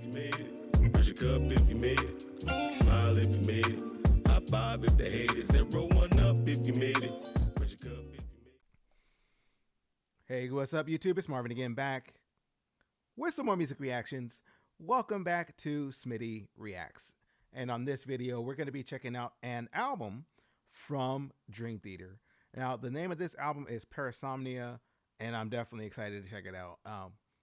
you made it. Raise your cup if you made it. Smile if you made it. High five if they hate it. Zero one up if you made it. Raise your cup if you made it. Hey, what's up, YouTube? It's Marvin again, back with some more music reactions. Welcome back to Smitty Reacts. And on this video, we're going to be checking out an album from Dream Theater. Now, the name of this album is Parasomnia, and I'm definitely excited to check it out.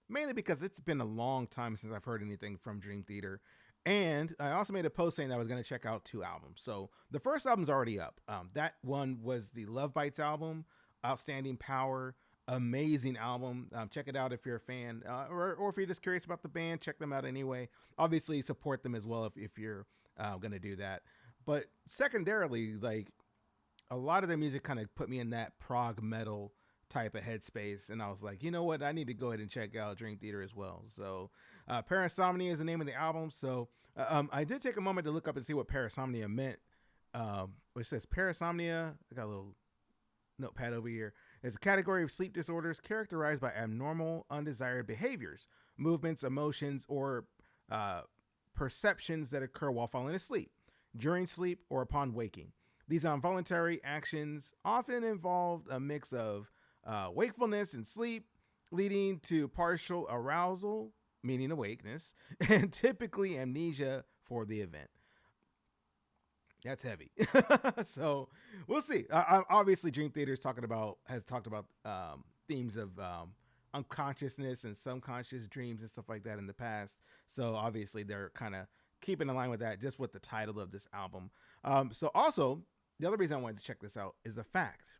Mainly because it's been a long time since I've heard anything from Dream Theater. And I also made a post saying that I was going to check out 2 albums. So the first album's already up. That one was the Love Bites album, Outstanding Power. Amazing album. Check it out if you're a fan, or if you're just curious about the band. Check them out anyway. Obviously, support them as well if you're gonna do that. But secondarily, like, a lot of their music kind of put me in that prog metal type of headspace, and I was like, you know what, I need to go ahead and check out Dream Theater as well. So Parasomnia is the name of the album. So I did take a moment to look up and see what Parasomnia meant, which says Parasomnia. I got a little notepad over here. It's a category of sleep disorders characterized by abnormal, undesired behaviors, movements, emotions, or perceptions that occur while falling asleep, during sleep, or upon waking. These involuntary actions often involve a mix of wakefulness and sleep, leading to partial arousal, meaning awakeness, and typically amnesia for the event. That's heavy. So we'll see. Obviously, Dream Theater has talked about themes of unconsciousness and subconscious dreams and stuff like that in the past. So obviously, they're kind of keeping in line with that, just with the title of this album. So also, the other reason I wanted to check this out is the fact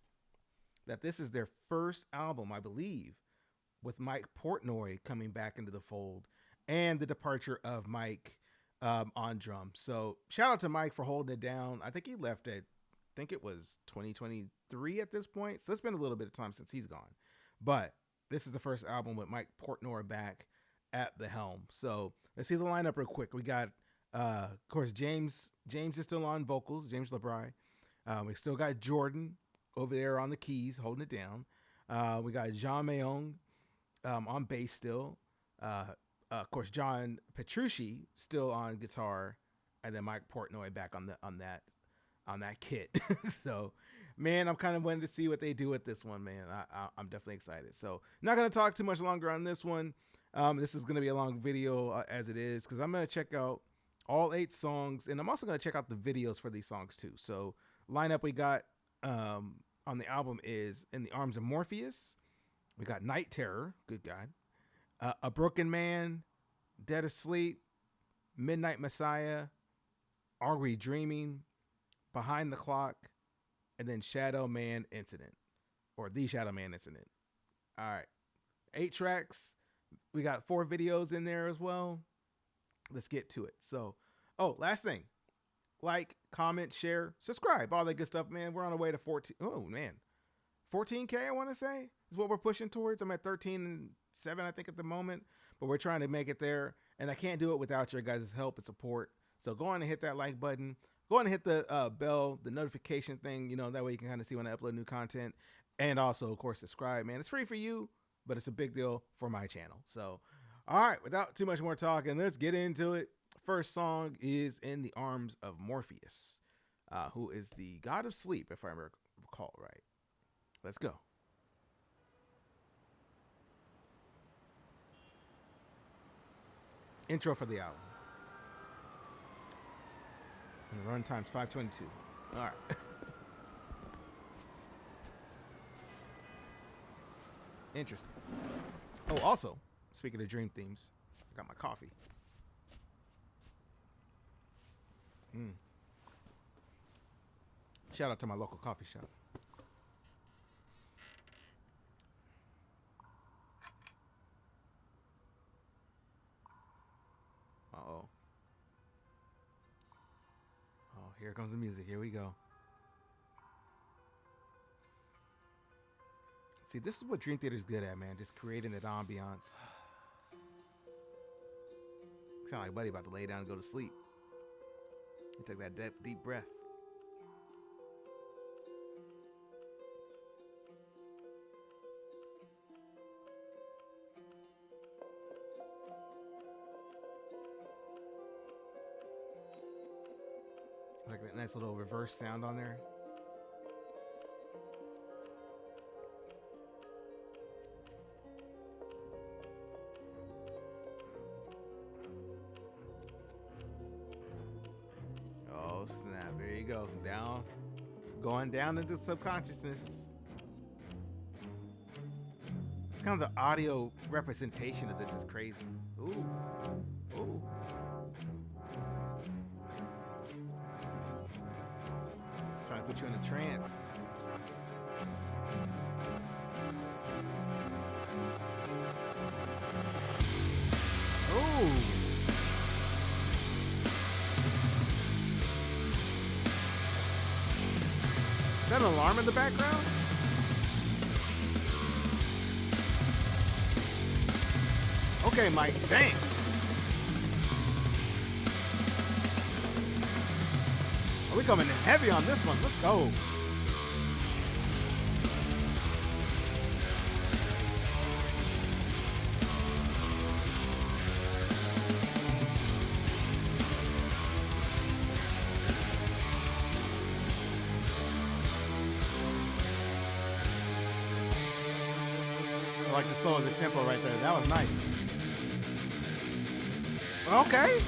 that this is their first album, I believe, with Mike Portnoy coming back into the fold, and the departure of Mike on drums. So shout out to Mike for holding it down. I think he left at, I think it was 2023 at this point. So it's been a little bit of time since he's gone. But this is the first album with Mike Portnoy back at the helm. So let's see the lineup real quick. We got, of course, James is still on vocals, James Libre. We still got Jordan over there on the keys, holding it down. We got Myung on bass still. Of course, John Petrucci still on guitar, and then Mike Portnoy back on that kit. So, man, I'm kind of wanting to see what they do with this one, man. I'm definitely excited. So, not gonna talk too much longer on this one. This is gonna be a long video as it is, because I'm gonna check out all 8 songs, and I'm also gonna check out the videos for these songs too. So, lineup we got on the album is In the Arms of Morpheus. We got Night Terror, good God. A Broken Man, Dead Asleep, Midnight Messiah, Are We Dreaming, Behind the Clock, and then Shadow Man Incident, or The Shadow Man Incident. All right, 8 tracks. We got 4 videos in there as well. Let's get to it. So, last thing, like, comment, share, subscribe, all that good stuff, man. We're on our way to 14. Oh man, 14K. I want to say is what we're pushing towards. I'm at 13.7, I think, at the moment, but we're trying to make it there, and I can't do it without your guys' help and support. So go on and hit that like button. Go on and hit the bell, the notification thing. You know, that way you can kind of see when I upload new content, and also, of course, subscribe. Man, it's free for you, but it's a big deal for my channel. So, all right, without too much more talking, let's get into it. First song is In the Arms of Morpheus, who is the god of sleep, if I recall right. Let's go. Intro for the album. And the run time's 5:22. All right. Interesting. Oh, also, speaking of dream themes, I got my coffee. Shout out to my local coffee shop. Uh-oh. Oh, here comes the music. Here we go. See, this is what Dream Theater's good at, man. Just creating that ambiance. Sound like Buddy about to lay down and go to sleep. You take that deep breath. Like that nice little reverse sound on there. Oh snap! There you go. Down, going down into subconsciousness. It's kind of the audio representation of this is crazy. Ooh, ooh. Trying to put you in a trance. Ooh. Is that an alarm in the background? Okay, Mike. Dang. Oh, we coming in heavy on this one. Let's go. I like the slow of the tempo right there. That was nice. Okay.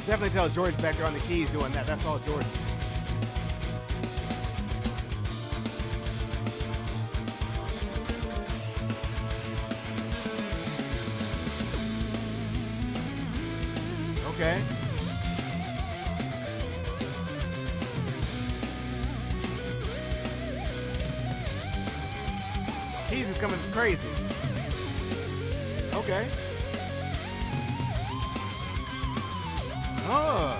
Definitely tell Jordan's back there on the keys doing that. That's all Jordan. Okay. Keys is coming crazy. Okay. Oh.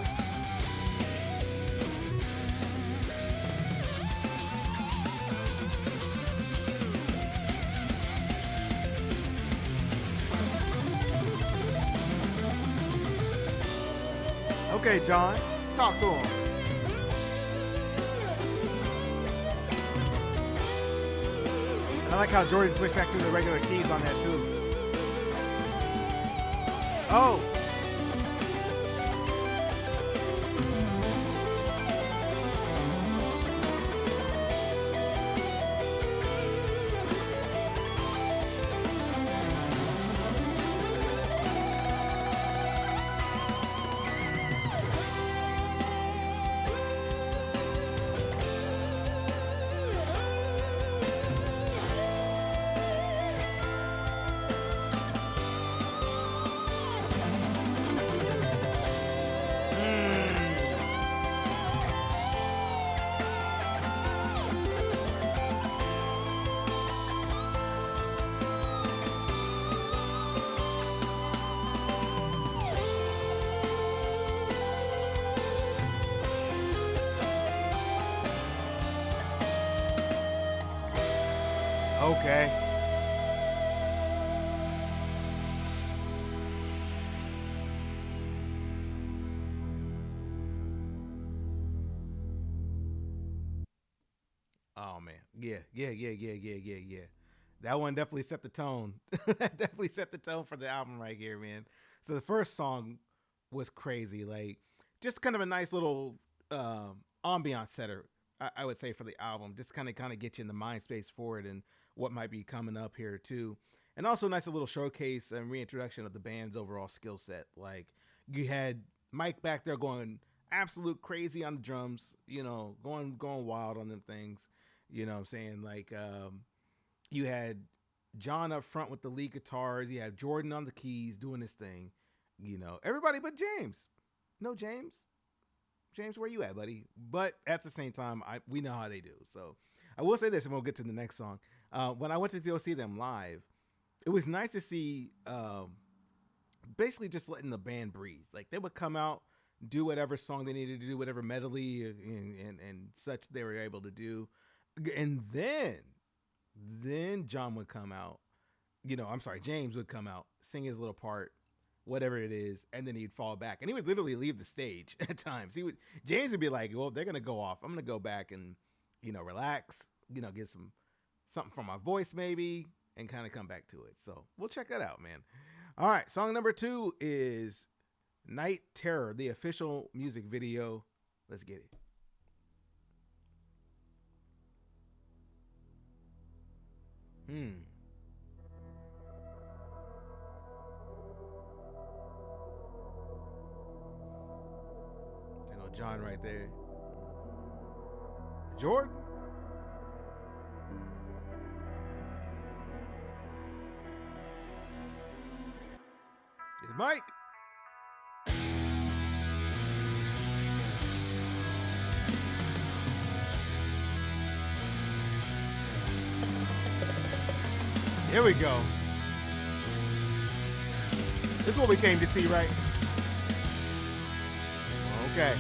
Okay, John, talk to him. I like how Jordan switched back to the regular keys on that too. Oh. Okay. Oh man. Yeah. That one definitely set the tone. That definitely set the tone for the album right here, man. So the first song was crazy. Like just kind of a nice little ambiance setter, I would say, for the album. Just kind of get you in the mind space for it and what might be coming up here too. And also a nice little showcase and reintroduction of the band's overall skill set. Like you had Mike back there going absolute crazy on the drums, you know, going wild on them things. You know what I'm saying? Like you had John up front with the lead guitars. You had Jordan on the keys doing his thing. You know, everybody but James. No, James. James, where you at, buddy? But at the same time, we know how they do. So I will say this, and we'll get to the next song. When I went to go see them live, it was nice to see basically just letting the band breathe. Like they would come out, do whatever song they needed to do, whatever medley and such they were able to do, and then John would come out. I'm sorry, James would come out, sing his little part, whatever it is, and then he'd fall back, and he would literally leave the stage at times. James would be like, "Well, they're gonna go off. I'm gonna go back and relax. Get something from my voice maybe, and kind of come back to it." So we'll check that out, man. All right, song number 2 is Night Terror, the official music video. Let's get it. There go John right there. Jordan? It's Mike. Here we go. This is what we came to see, right? Okay.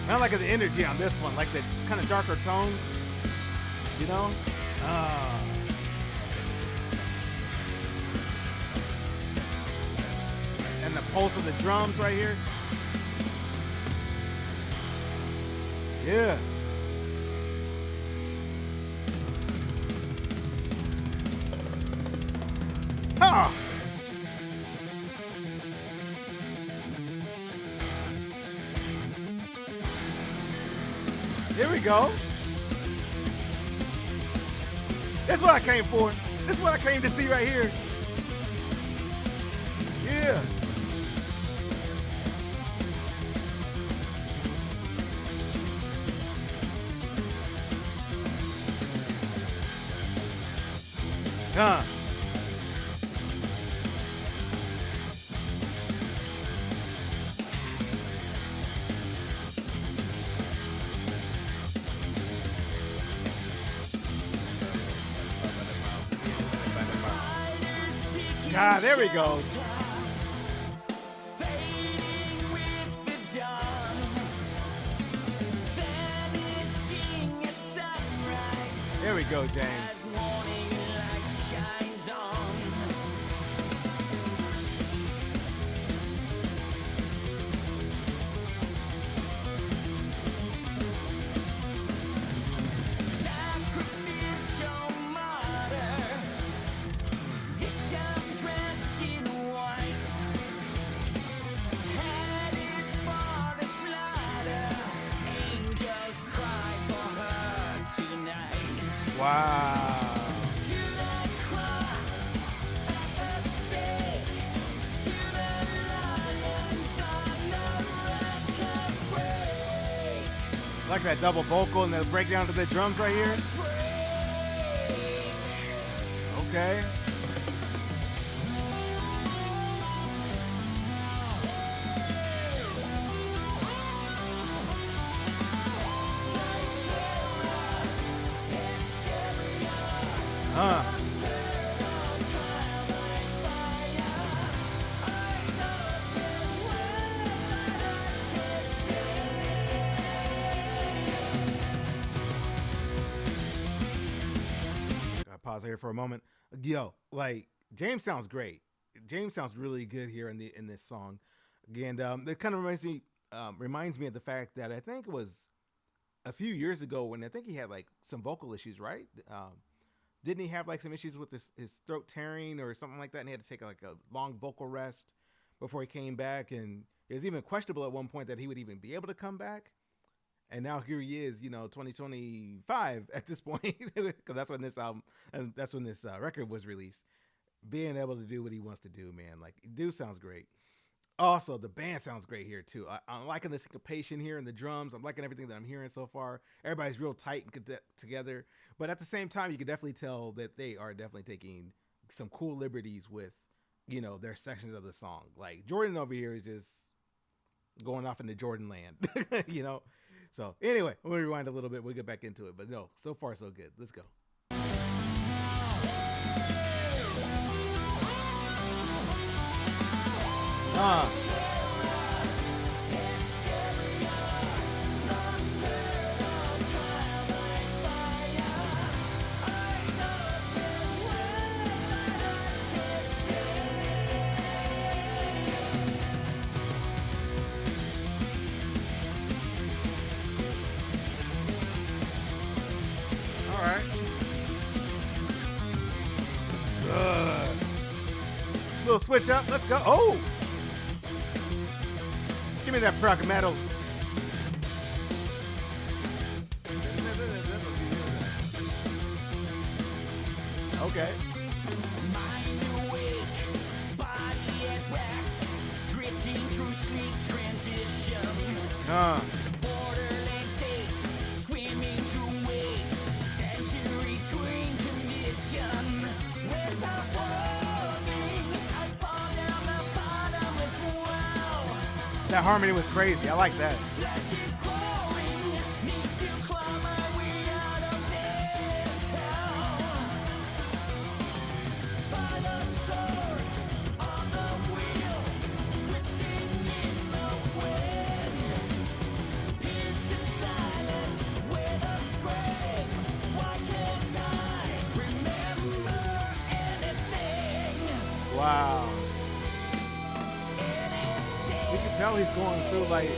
I like the energy on this one, like the kind of darker tones, and the pulse of the drums right here. Yeah. Ha! Here we go. That's what I came for. This is what I came to see right here. Yeah. Ah, there we go. There we go, James. Wow. Like that double vocal and the breakdown to the drums right here. Okay. Pause here for a moment. Yo, like James sounds great. James sounds really good here in this song. And it kind of reminds me of the fact that I think it was a few years ago when I think he had like some vocal issues, right? Didn't he have like some issues with his throat tearing or something like that? And he had to take like a long vocal rest before he came back. And it was even questionable at one point that he would even be able to come back. And now here he is, 2025 at this point, because that's when this album and that's when this record was released. being able to do what he wants to do, man. Like, dude sounds great. Also, the band sounds great here too. I'm liking the syncopation here in the drums. I'm liking everything that I'm hearing so far. Everybody's real tight and together. But at the same time, you can definitely tell that they are definitely taking some cool liberties with, you know, their sections of the song. Like Jordan over here is just going off into Jordan land, you know? So anyway, we'll rewind a little bit. We'll get back into it. But no, so far so good. Let's go. Little switch up. Let's go. Oh, give me that prog metal. Okay. Mind awake, body at rest, drifting through sleep transitions. Borderland state, swimming through waves, century train condition. Without warning, I fall down the bottomless well. That harmony was crazy. I like that. Flesh is crawling, need to claw my way out of this hell. By the sword on the wheel, twisting in the wind. Pierce the silence with a scream. Why can't I remember anything? Wow. You can tell he's going through, like,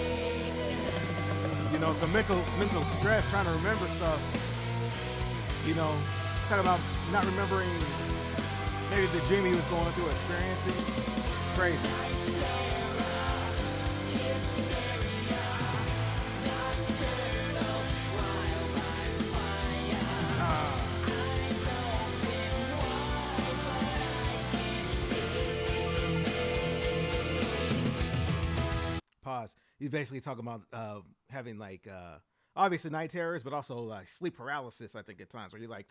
you know, some mental stress trying to remember stuff. You know, talking about not remembering maybe the dream he was going through, experiencing. It's crazy. Pause. He's basically talking about having like obviously night terrors, but also like sleep paralysis. I think at times where you're like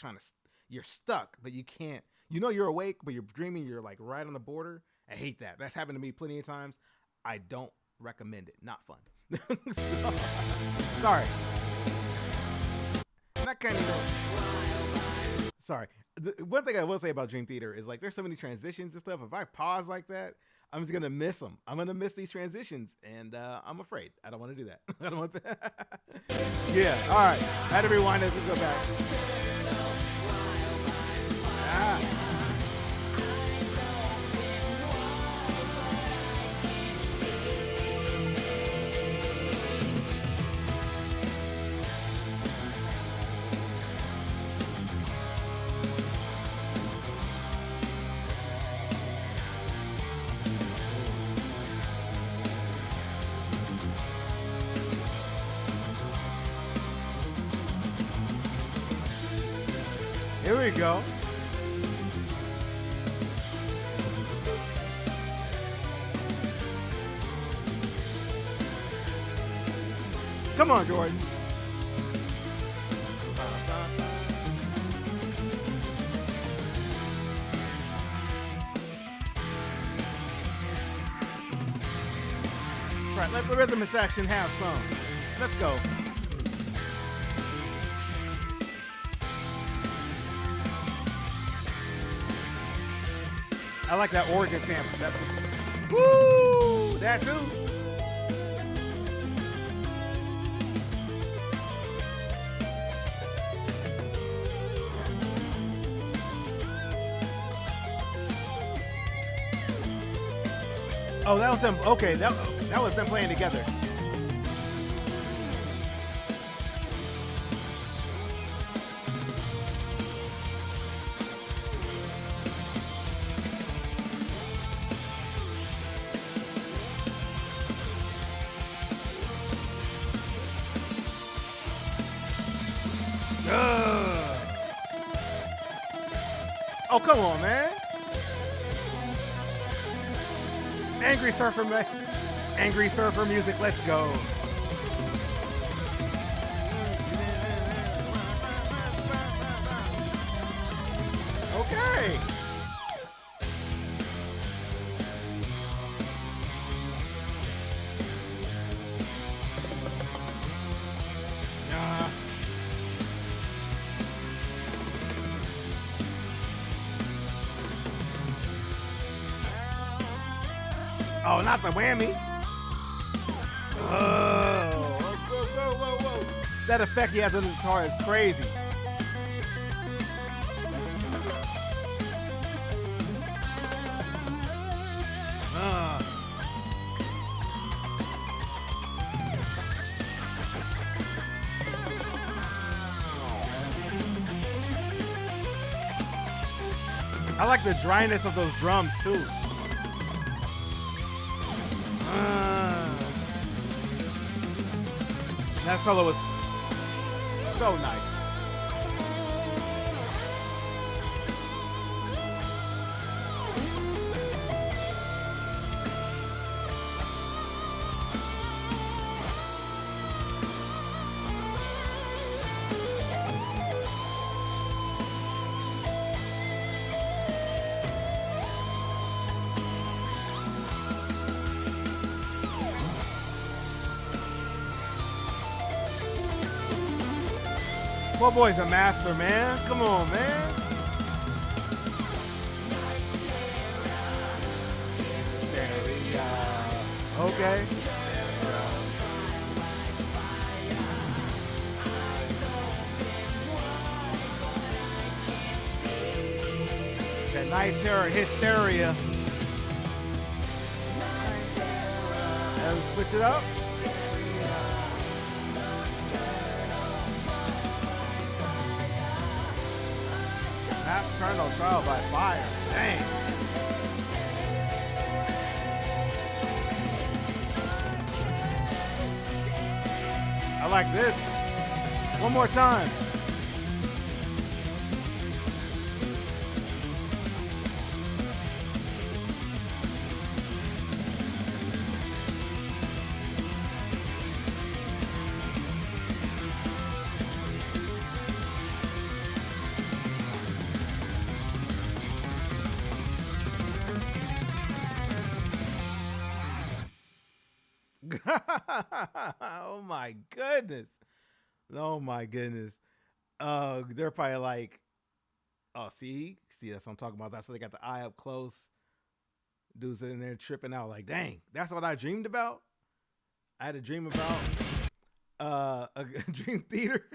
you're stuck, but you can't. You know you're awake, but you're dreaming. You're like right on the border. I hate that. That's happened to me plenty of times. I don't recommend it. Not fun. So, sorry. Not kind of. Sorry. The one thing I will say about Dream Theater is like there's so many transitions and stuff. If I pause like that, I'm just gonna miss them. I'm gonna miss these transitions, and I'm afraid. I don't want to do that. I don't want. Yeah. All right. I had to rewind it. Let's go back. Here we go. Come on, Jordan. Right, let the rhythm section have some. Let's go. I like that organ sample. Woo! That too. Oh, that was them. Okay, that was them playing together. Oh, come on, man. Angry surfer music. Let's go. Okay. Oh, not the whammy. Oh, whoa. That effect he has on his guitar is crazy. I like the dryness of those drums too. That solo was so nice. Well, boy's a master, man. Come on, man. Okay. That Night Terror hysteria. And switch it up. Nocturnal Trial by Fire. Dang. I like this. One more time. Oh my goodness. Oh my goodness. They're probably like, oh, see, that's what I'm talking about. That's why they got the eye up close. Dude's in there tripping out like, dang, that's what I dreamed about. I had a dream about a dream theater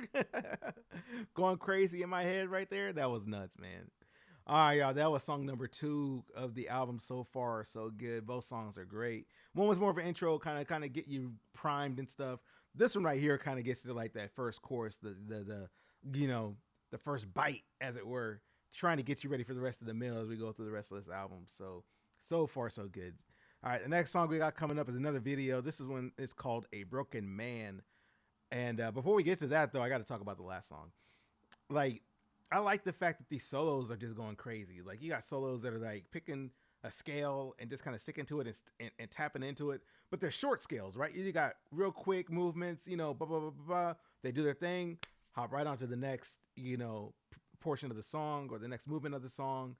going crazy in my head right there. That was nuts, man. All right, y'all. That was song number 2 of the album. So far, so good. Both songs are great. One was more of an intro, kind of get you primed and stuff. This one right here kind of gets to like that first chorus, the first bite, as it were, trying to get you ready for the rest of the meal as we go through the rest of this album. So far, so good. All right, the next song we got coming up is another video. This is one. It's called "A Broken Man." And before we get to that, though, I got to talk about the last song. Like, I like the fact that these solos are just going crazy. Like, you got solos that are like picking a scale and just kind of sticking to it and tapping into it, but they're short scales, right? You got real quick movements, blah, blah, blah, blah, blah. They do their thing, hop right onto the next, portion of the song or the next movement of the song.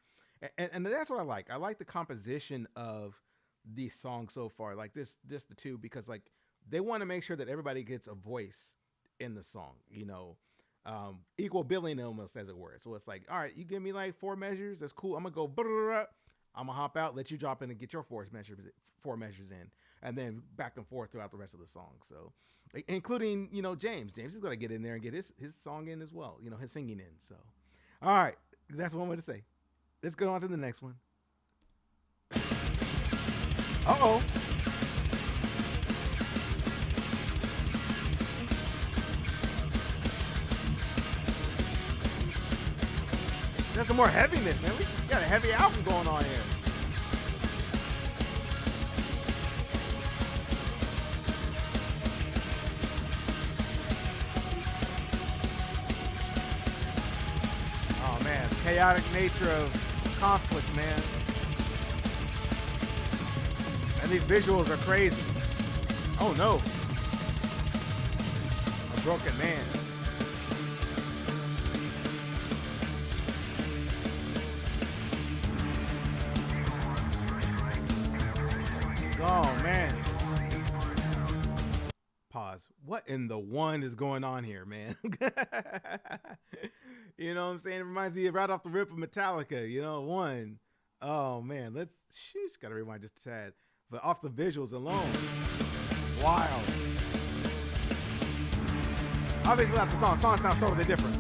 And that's what I like. I like the composition of these songs so far. Like this, just the two, because like they want to make sure that everybody gets a voice in the song, equal billing almost, as it were. So it's like, all right, you give me like 4 measures. That's cool. I'm going to go, I'm going to hop out, let you drop in and get your 4 measures in, and then back and forth throughout the rest of the song. So including, James is going to get in there and get his song in as well, his singing in. So, all right, that's one way to say. Let's go on to the next one. Uh-oh. There's some more heaviness, man. We got a heavy album going on here. Oh, man. Chaotic nature of conflict, man. And these visuals are crazy. Oh no. A broken man. Oh man. Pause. What in the one is going on here, man? You know what I'm saying? It reminds me right off the rip of Metallica, you know, one. Oh man, let's gotta rewind just a tad. But off the visuals alone. Wild. Obviously not the song. Song sounds totally different.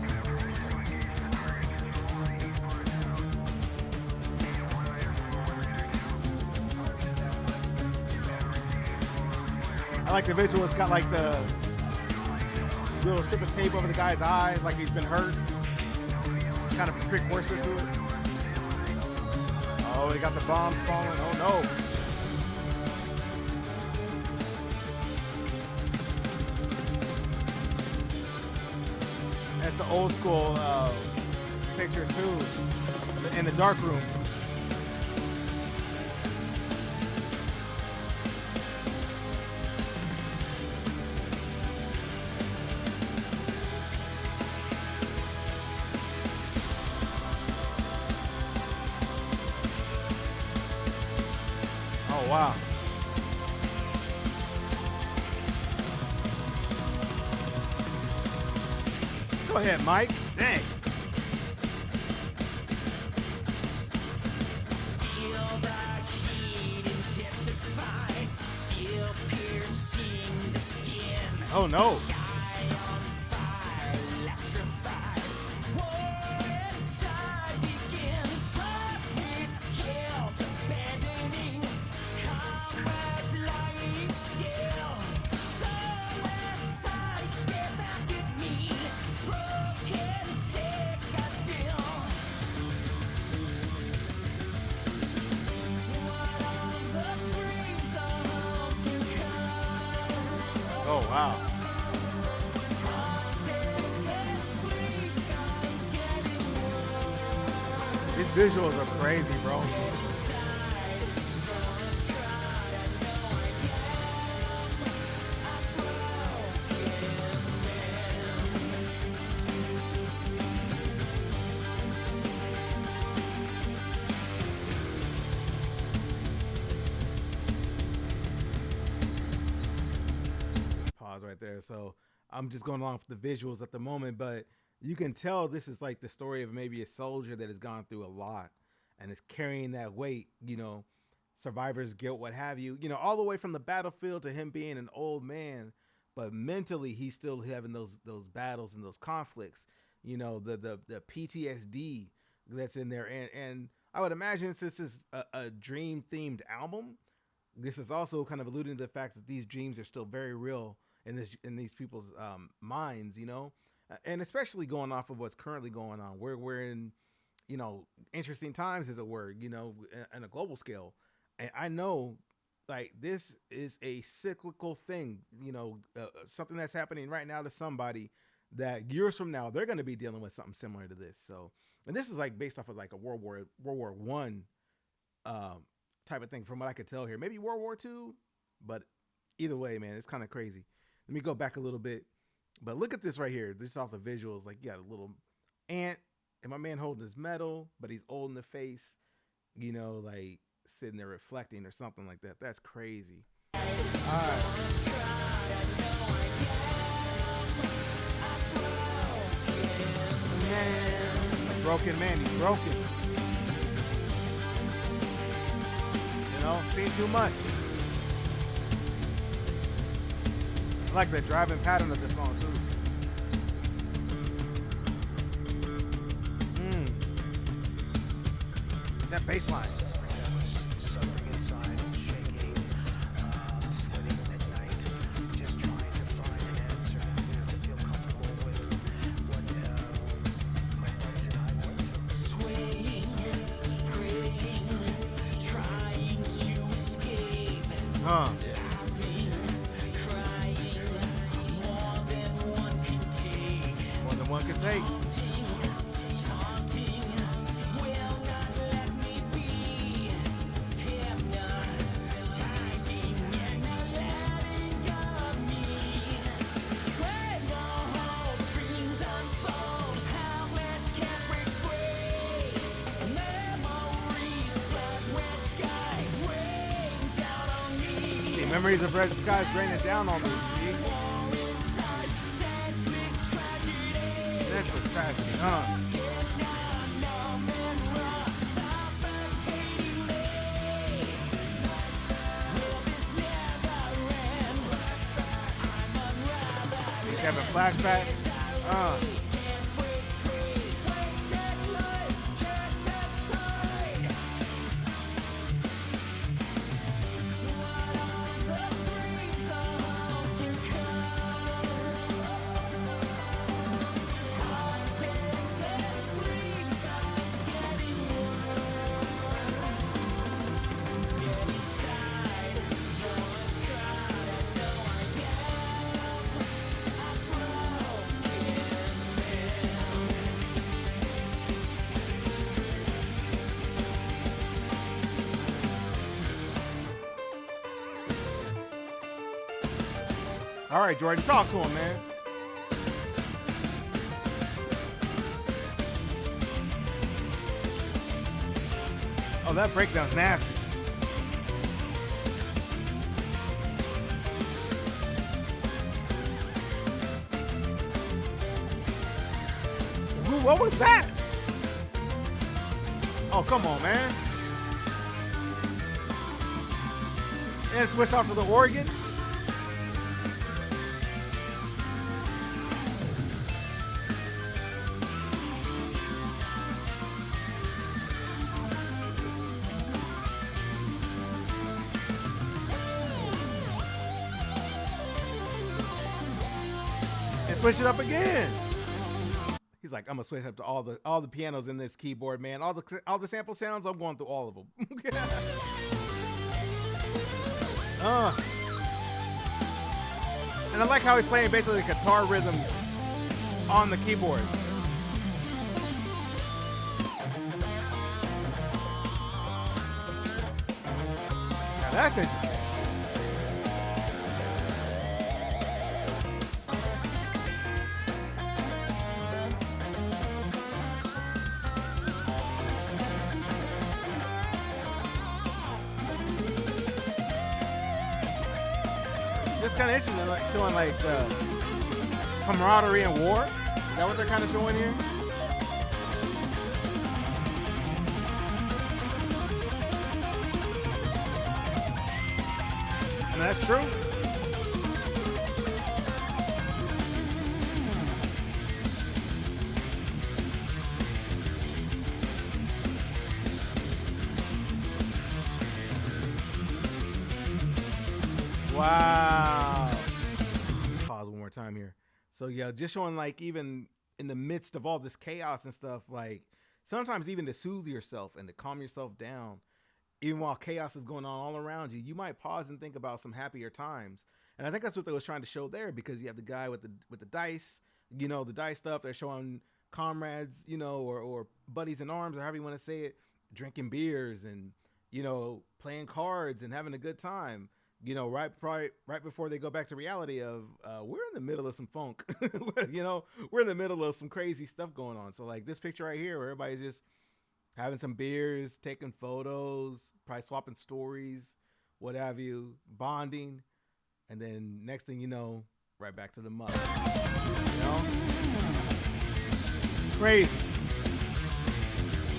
I like the visual. It's got like the little strip of tape over the guy's eye, like he's been hurt. Kind of a precursor to it. Oh, they got the bombs falling. Oh no. That's the old school pictures too, in the dark room. Oh wow. Go ahead, Mike. Dang. Feel the heat intensify, steel piercing the skin. Oh no. Sky on fire, electrified. War inside begins. Love with guilt, abandoning. Comrades lying still. Suicide, stare back at me. Broken, sick, I feel. What are the dreams of to come? Oh wow. These visuals are crazy, bro. Pause right there. So I'm just going along with the visuals at the moment, but you can tell this is like the story of maybe a soldier that has gone through a lot and is carrying that weight, you know, survivor's guilt, what have you, all the way from the battlefield to him being an old man, but mentally he's still having those battles and those conflicts, the PTSD that's in there. And I would imagine since this is a dream themed album, this is also kind of alluding to the fact that these dreams are still very real in these people's minds, and especially going off of what's currently going on. We're in, interesting times is a word, in a global scale. And I know like this is a cyclical thing, something that's happening right now to somebody that years from now, they're going to be dealing with something similar to this. So, and this is like based off of like a World War I type of thing from what I could tell here, maybe World War II, but either way, man, it's kind of crazy. Let me go back a little bit, but look at this right here. This is off the visuals. Like you got a little ant and my man holding his medal, but he's old in the face, like sitting there reflecting or something like that. That's crazy. All right. Man, a broken man. He's broken. Seen too much. I like the driving pattern of this song too. That bass line. Suffering inside and shaking, sweating at night, just trying to find an answer, to feel comfortable with what my buddies and I went through. Swaying, praying, trying to escape. Laughing, crying, more than one can take. More than one can take. Taunting, will not let me be. Hypnotizing Memories of red skies raining down on me. See? Senseless tragedy, huh? He's having flashbacks. All right, Jordan, talk to him, man. Oh, that breakdown's nasty. Ooh, what was that? Oh, come on, man. And switch off to the organ. Switch it up again. He's like, I'm gonna switch up to all the pianos in this keyboard, man. All the sample sounds, I'm going through all of them. And I like how he's playing basically guitar rhythms on the keyboard. Now that's interesting. It's kind of interesting, like showing like camaraderie in war. Is that what they're kind of showing here? And that's true. Wow. Pause one more time here. So yeah, just showing like even in the midst of all this chaos and stuff, like sometimes even to soothe yourself and to calm yourself down, even while chaos is going on all around you, you might pause and think about some happier times. And I think that's what they was trying to show there, because you have the guy with the dice, you know, the dice stuff. They're showing comrades, you know, or buddies in arms, or however you want to say it, drinking beers and, you know, playing cards and having a good time. You know, right before they go back to reality of we're in the middle of some funk. You know, we're in the middle of some crazy stuff going on. So like this picture right here where everybody's just having some beers, taking photos, probably swapping stories, what have you, bonding. And then next thing you know, right back to the mud. You know? Crazy.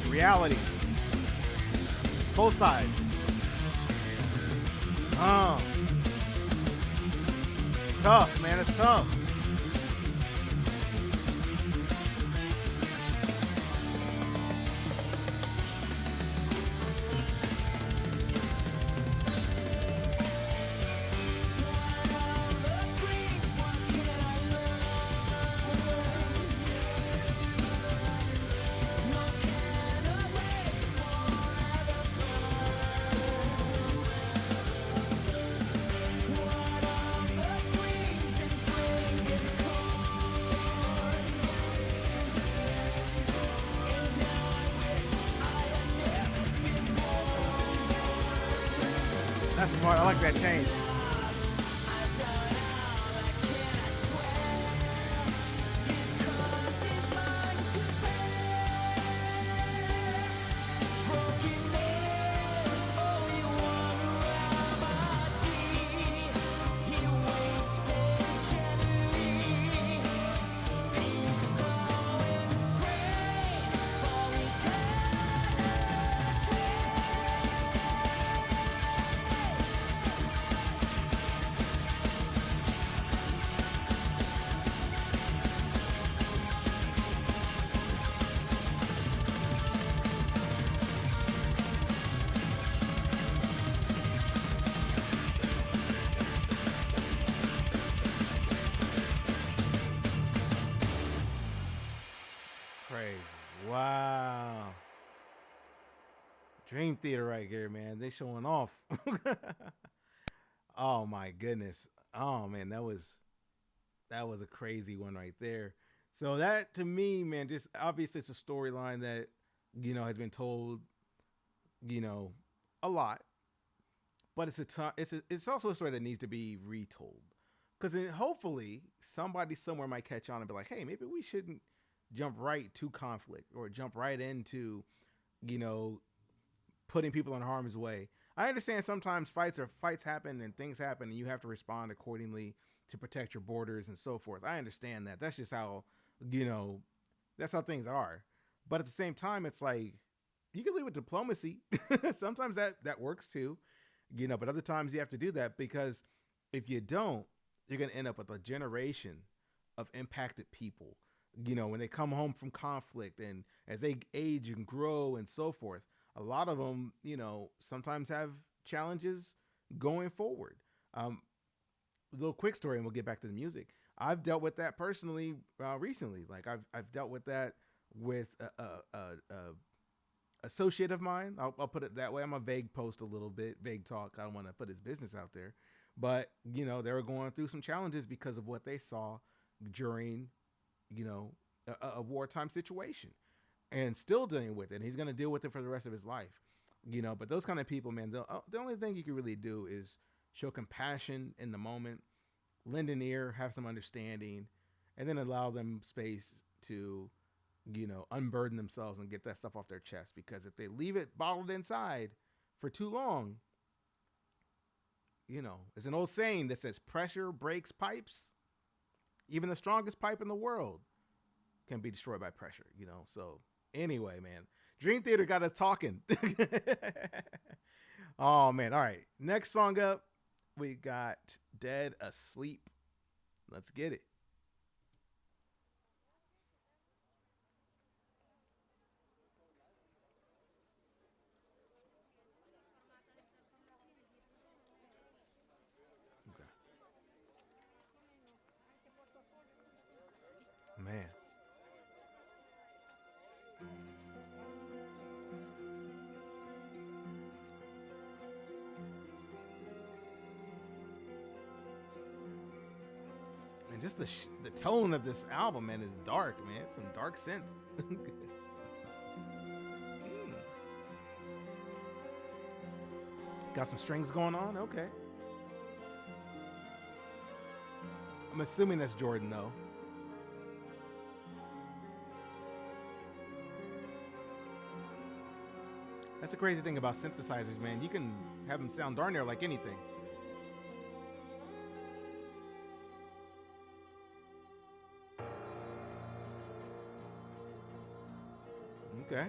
Reality. Both sides. Tough, man. It's tough. That's smart. I like that change. Dream Theater right here, man. They showing off. Oh my goodness. Oh man, that was a crazy one right there. So that to me, man, just obviously it's a storyline that, has been told, a lot. But it's also a story that needs to be retold. Because hopefully somebody somewhere might catch on and be like, hey, maybe we shouldn't jump right to conflict or jump right into, putting people in harm's way. I understand sometimes fights happen and things happen and you have to respond accordingly to protect your borders and so forth. I understand that. That's just how, that's how things are. But at the same time, it's like, you can leave with diplomacy. Sometimes that works too, but other times you have to do that, because if you don't, you're going to end up with a generation of impacted people, when they come home from conflict and as they age and grow and so forth. A lot of them, sometimes have challenges going forward. A little quick story, and we'll get back to the music. I've dealt with that personally recently. Like I've dealt with that with a associate of mine. I'll put it that way. I'm a vague post a little bit, vague talk. I don't want to put his business out there, but they were going through some challenges because of what they saw during, a wartime situation. And still dealing with it. And he's going to deal with it for the rest of his life. But those kind of people, man, the only thing you can really do is show compassion in the moment, lend an ear, have some understanding, and then allow them space to, unburden themselves and get that stuff off their chest. Because if they leave it bottled inside for too long, it's an old saying that says pressure breaks pipes. Even the strongest pipe in the world can be destroyed by pressure, so... Anyway, man, Dream Theater got us talking. Oh, man. All right. Next song up, we got Dead Asleep. Let's get it. Okay. Man. And just the tone of this album, man, is dark, man. It's some dark synth. Got some strings going on? Okay. I'm assuming that's Jordan, though. That's the crazy thing about synthesizers, man. You can have them sound darn near like anything. Okay.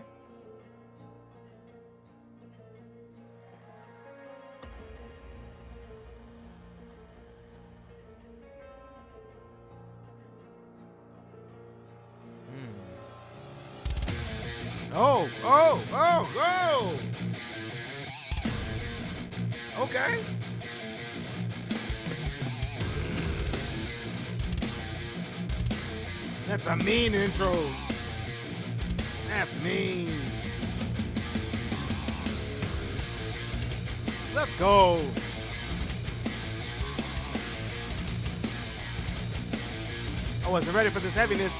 Oh. Okay. That's a mean intro. That's mean. Let's go. I wasn't ready for this heaviness.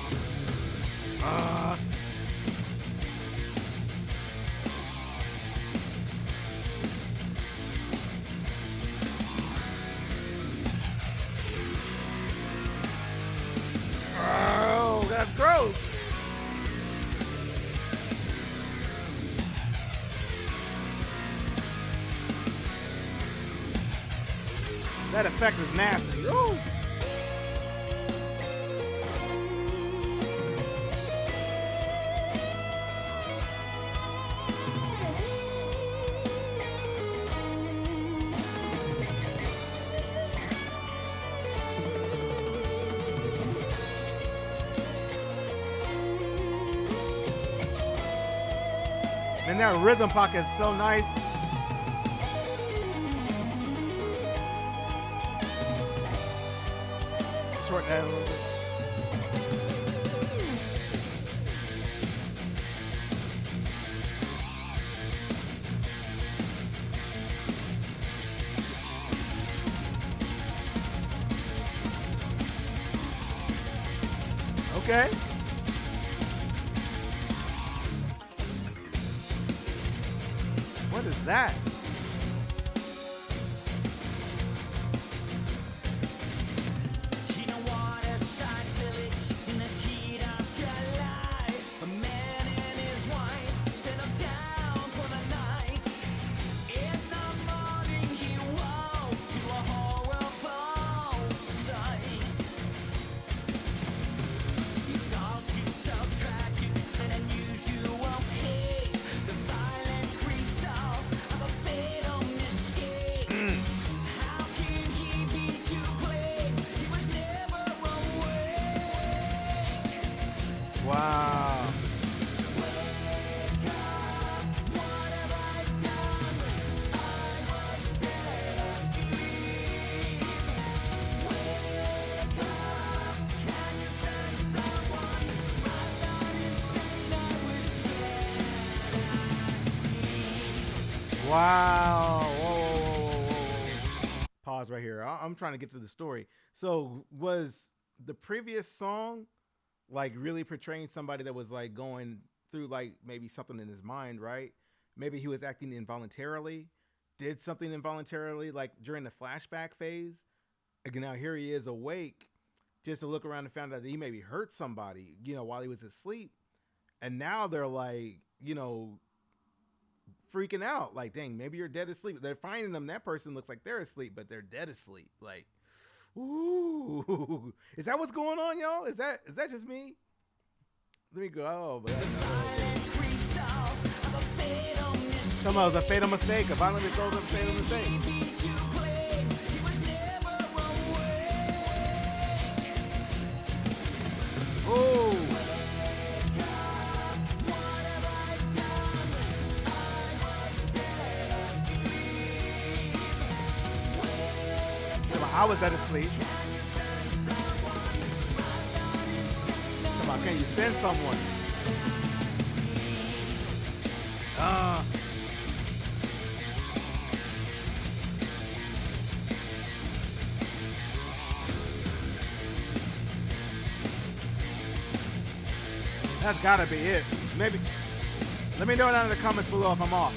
Oh, that's gross. That effect is nasty. Ooh. And that rhythm pocket is so nice. Shorten that a little bit. Okay. What is that? In a waterside village in the heat of July, a man and his wife settled down for the night. In the morning he woke to a horrible sight. It's all just so tragic, an unusual case, the violent result of a fatal mistake. How can he be to blame? He was never awake. Wow. Wake up, what have I done? I was dead asleep. Wake up, can you send someone? I'm not insane, I was dead asleep. Wow. Whoa, whoa, whoa, whoa, whoa. Pause right here. I'm trying to get to the story. So was the previous song like really portraying somebody that was like going through like maybe something in his mind, right? Maybe he was acting involuntarily, did something involuntarily like during the flashback phase. Again, now here he is awake just to look around and found out that he maybe hurt somebody, while he was asleep. And now they're like, freaking out. Like, dang, maybe you're dead asleep. They're finding them. That person looks like they're asleep, but they're dead asleep. Like, ooh, is that what's going on, y'all? Is that just me? Let me go. Oh, but Violent result of a fatal mistake. somehow it was a fatal mistake. A violent result of a fatal mistake. Be to blame. He was never awake. Oh, What have I done? I was dead asleep. I was dead asleep. Come on, can you send someone? That's gotta be it. Maybe. Let me know down in the comments below if I'm off.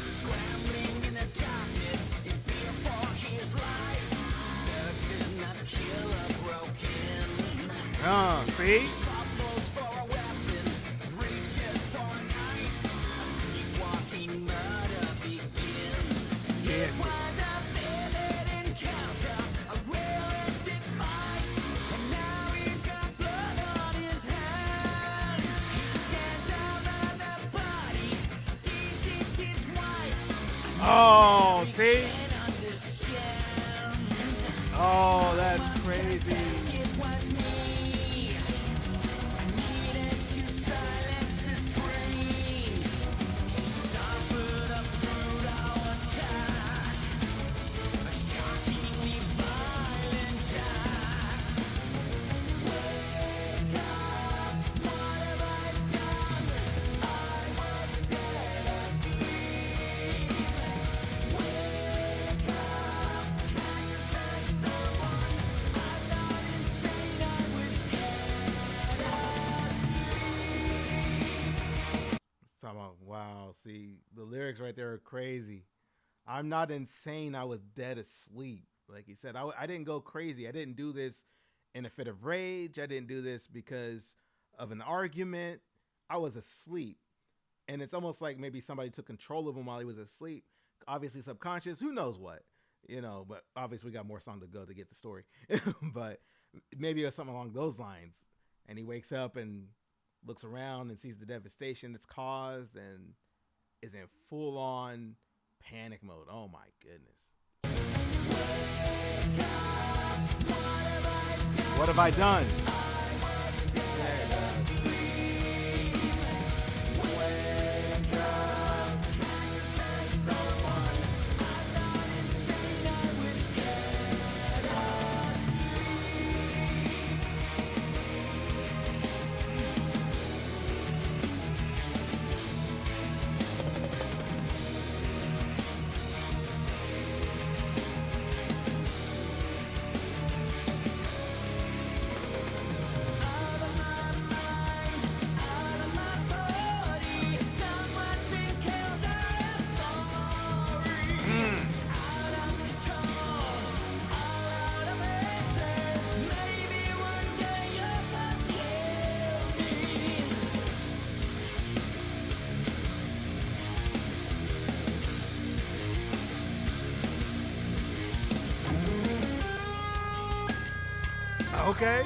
Scrambling in the darkness in fear for his life. Certain that a killer broke in. See? Fumbles for a weapon, reaches for a knife. A sleepwalking murder begins. Yes. It was a vivid encounter, a realistic fight. And now he's got blood on his hands. He stands over the body, sees it's his wife. Oh, see? Can't understand. Oh, that's crazy. It was me. I needed to silence the screams. She suffered a brutal attack, a shockingly violent act. Wake up, what have I done? I was dead asleep. Wake up, can you send someone? I'm not insane, I was dead asleep. Wow, see, the lyrics right there are crazy. I'm not insane, I was dead asleep. Like he said, I didn't go crazy. I didn't do this in a fit of rage. I didn't do this because of an argument. I was asleep. And it's almost like maybe somebody took control of him while he was asleep. Obviously subconscious, who knows what, but obviously we got more song to go to get the story. But maybe it was something along those lines. And he wakes up and looks around and sees the devastation that's caused and is in full on panic mode. Oh my goodness. What have I done? Okay.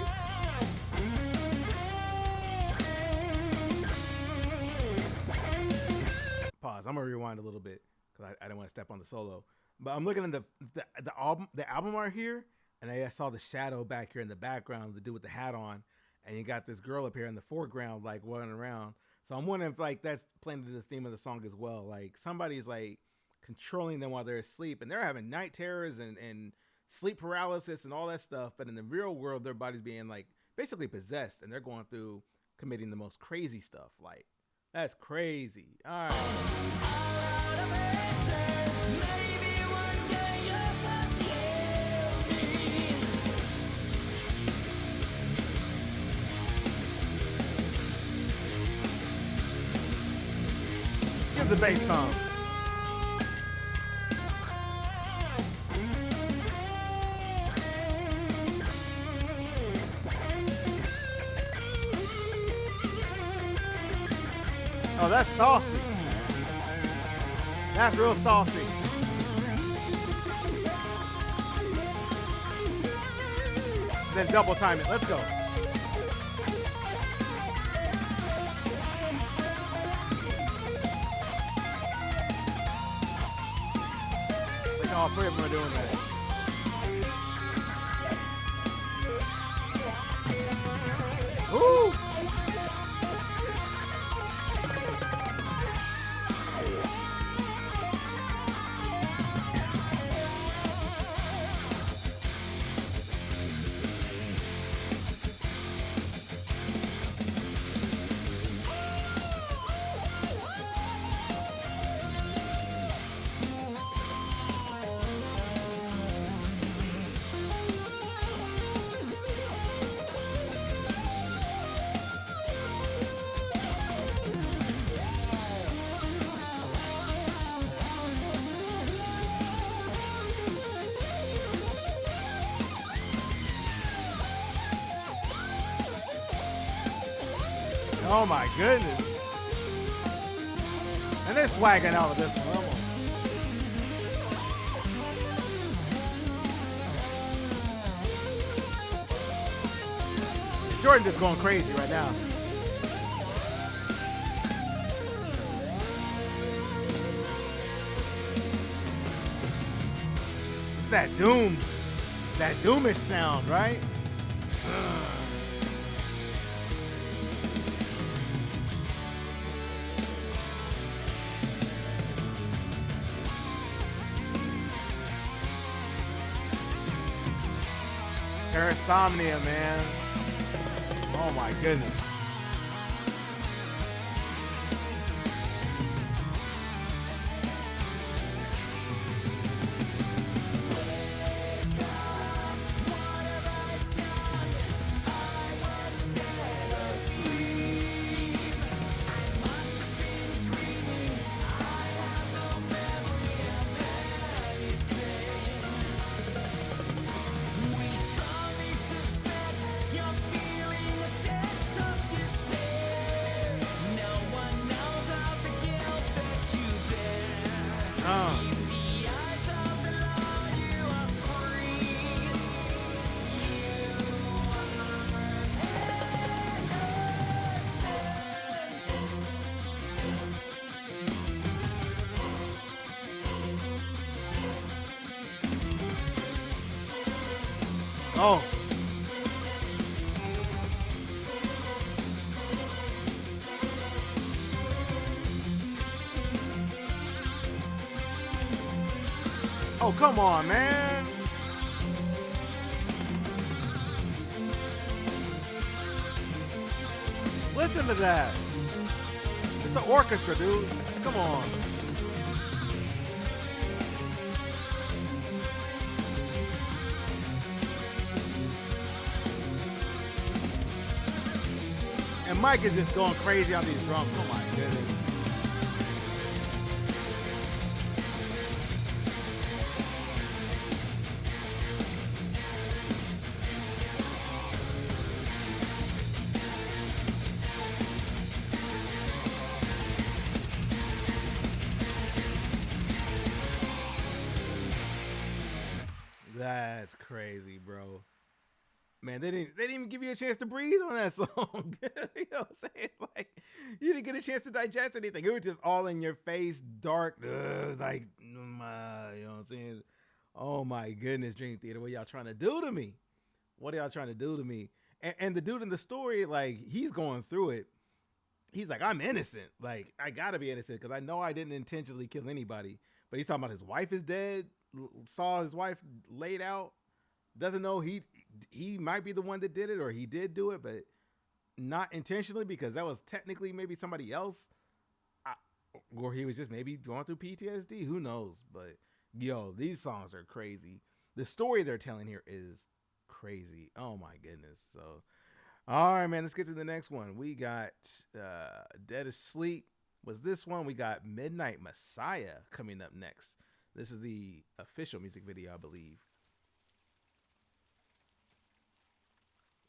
Pause. I'm gonna rewind a little bit because I didn't want to step on the solo. But I'm looking at the album art here, and I saw the shadow back here in the background, the dude with the hat on, and you got this girl up here in the foreground, like running around. So I'm wondering if like that's playing to the theme of the song as well. Like somebody's like controlling them while they're asleep, and they're having night terrors and sleep paralysis and all that stuff. But in the real world, their body's being like basically possessed, and they're going through committing the most crazy stuff. Like that's crazy. All right. Give the bass song. Oh, that's saucy. That's real saucy. Then double time it. Let's go. Like all three of them are doing that. Ooh! Oh my goodness. And they're swagging out of this one. Jordan just going crazy right now. It's that doom, that doomish sound, right? Parasomnia, man. Oh my goodness. Oh. Oh, come on, man. Listen to that. It's an orchestra, dude. Come on. And Mike is just going crazy on these drums. Oh my goodness. That's crazy, bro. Man, they didn't even give you a chance to breathe on that song. You know what I'm saying? Like, you didn't get a chance to digest anything. It was just all in your face, dark, like, you know what I'm saying? Oh my goodness, Dream Theater, what y'all trying to do to me? What are y'all trying to do to me? And the dude in the story, like, he's going through it. He's like, I'm innocent. Like, I gotta be innocent because I know I didn't intentionally kill anybody. But he's talking about his wife is dead, saw his wife laid out, doesn't know he might be the one that did it, or he did do it, but not intentionally because that was technically maybe somebody else. Or he was just maybe going through PTSD. Who knows? But, yo, these songs are crazy. The story they're telling here is crazy. Oh, my goodness. So, all right, man, let's get to the next one. We got Dead Asleep was this one. We got Midnight Messiah coming up next. This is the official music video, I believe.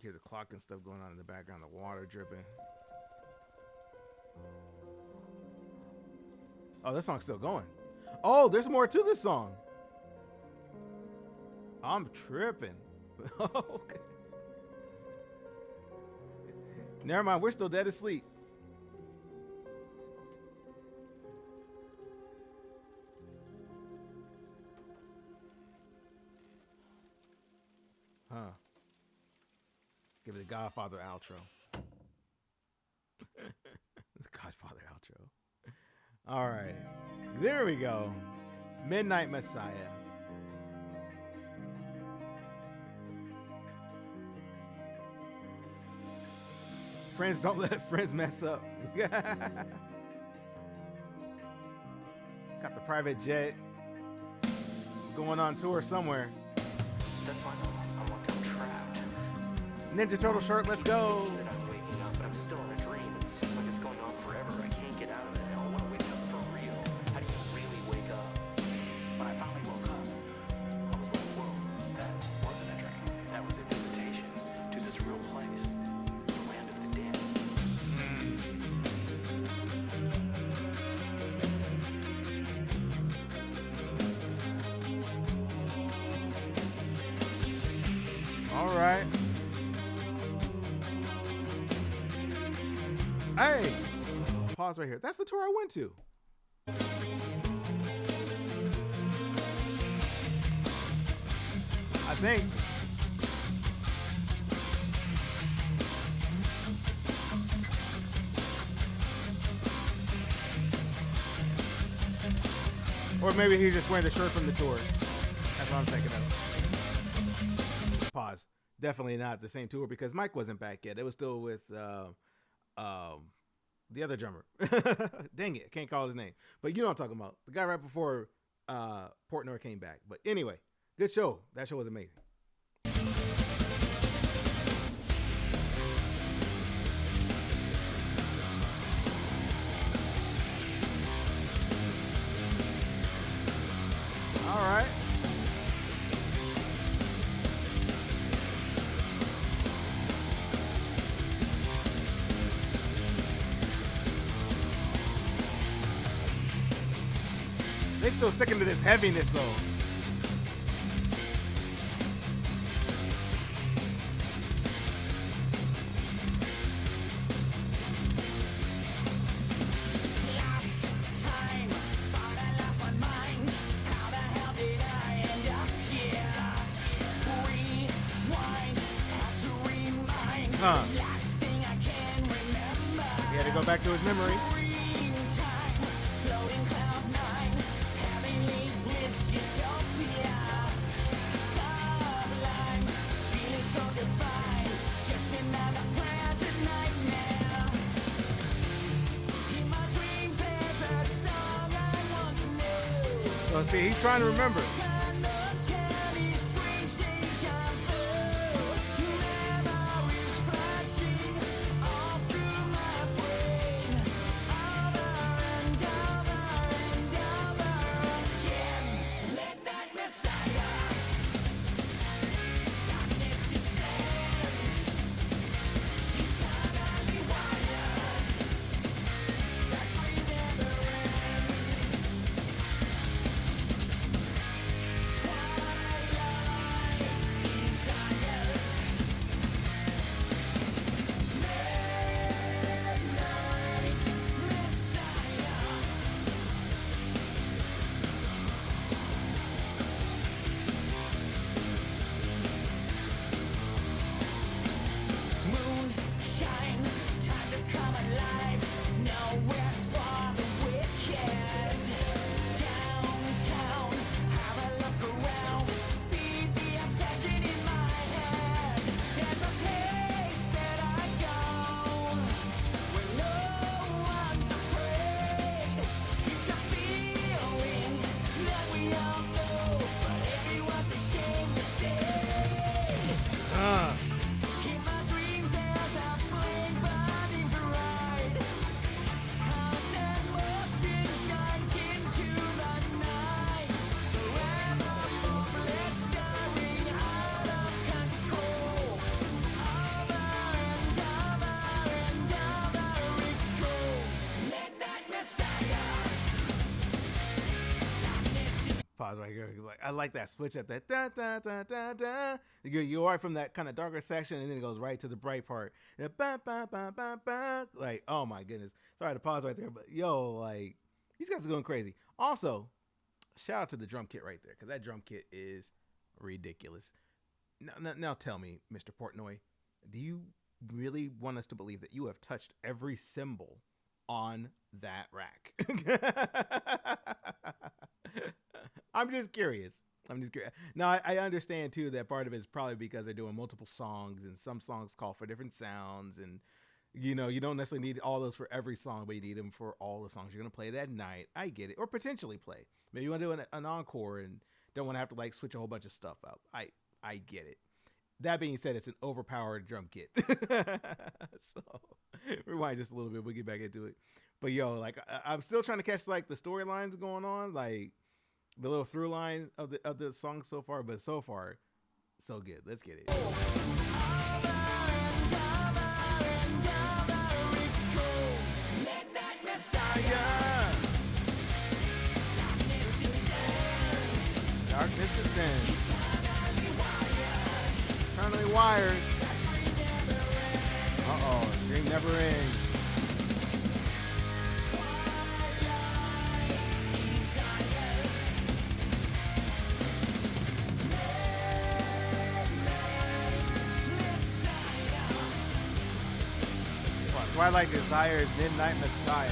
Hear the clock and stuff going on in the background, the water dripping. Oh, this song's still going. Oh, there's more to this song. I'm tripping. Okay. Never mind, we're still dead asleep. Huh. Give it the Godfather outro. The Godfather outro. All right. There we go. Midnight Messiah. Friends, don't let friends mess up. Got the private jet going on tour somewhere. That's fine. I'm like, I'm trapped. Ninja Turtle shirt, let's go. That I'm waking up, but I'm still in a dream. It seems like it's going on forever. I can't get out of it. I don't want to wake up for real. How do you really wake up? When I finally woke up, I was like, whoa, that wasn't a dream. That was a visitation to this real place, the land of the dead. All right. Hey, pause right here. That's the tour I went to. I think. Or maybe he's just wearing the shirt from the tour. That's what I'm thinking of. Pause. Definitely not the same tour because Mike wasn't back yet. It was still with the other drummer. Dang it, I can't call his name. But you know what I'm talking about. The guy right before Portnoy came back. But anyway, good show. That show was amazing. All right. They still sticking to this heaviness though. Last time, thought I lost my mind. How the hell did I end up here? Rewind, have to remind. Last thing I can remember. He had to go back to his memory. Dream time, floating cloud nine, heavenly bliss, utopia. Sublime, feeling so divine, just another present nightmare. In my dreams there's a song I once knew. So see, he's trying to remember. Kind of candy, strange deja vu. Memories flashing all through my brain. Over and over and over again. Midnight Messiah. Darkness descends. Eternally wired. That dream never ends. like I like that switch up that da da da da da. You are from that kind of darker section, and then it goes right to the bright part. Ba, ba, ba, ba, ba. Like, oh my goodness. Sorry to pause right there, but yo, like these guys are going crazy. Also, shout out to the drum kit right there, because that drum kit is ridiculous. Now tell me, Mr. Portnoy, do you really want us to believe that you have touched every cymbal on that rack? I'm just curious. Now, I understand, too, that part of it is probably because they're doing multiple songs, and some songs call for different sounds, and, you know, you don't necessarily need all those for every song, but you need them for all the songs you're going to play that night. I get it. Or potentially play. Maybe you want to do an encore and don't want to have to, like, switch a whole bunch of stuff up. I get it. That being said, it's an overpowered drum kit. So, rewind just a little bit. We'll get back into it. But, yo, like, I'm still trying to catch, like, the storylines going on. Like, the little through line of the song so far. But so far, so good. Let's get it. Midnight Messiah. Darkness descends. Eternally wired. Uh-oh, dream never ends. Twilight Desires, Midnight Messiah.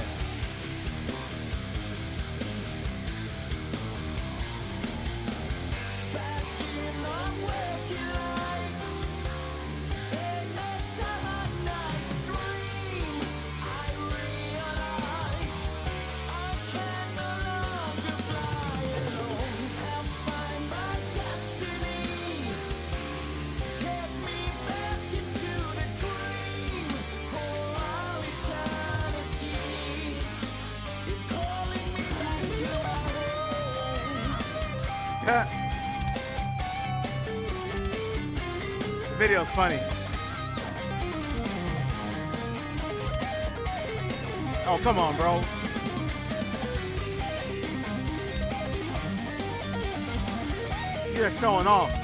The video's funny. Oh, come on, bro. You're showing off.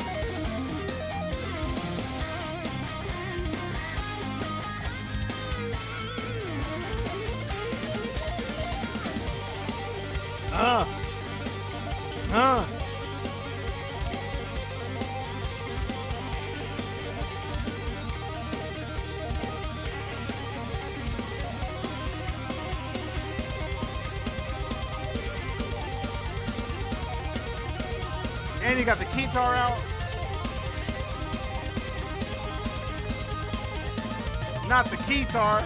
And you got the guitar out. Not the guitar.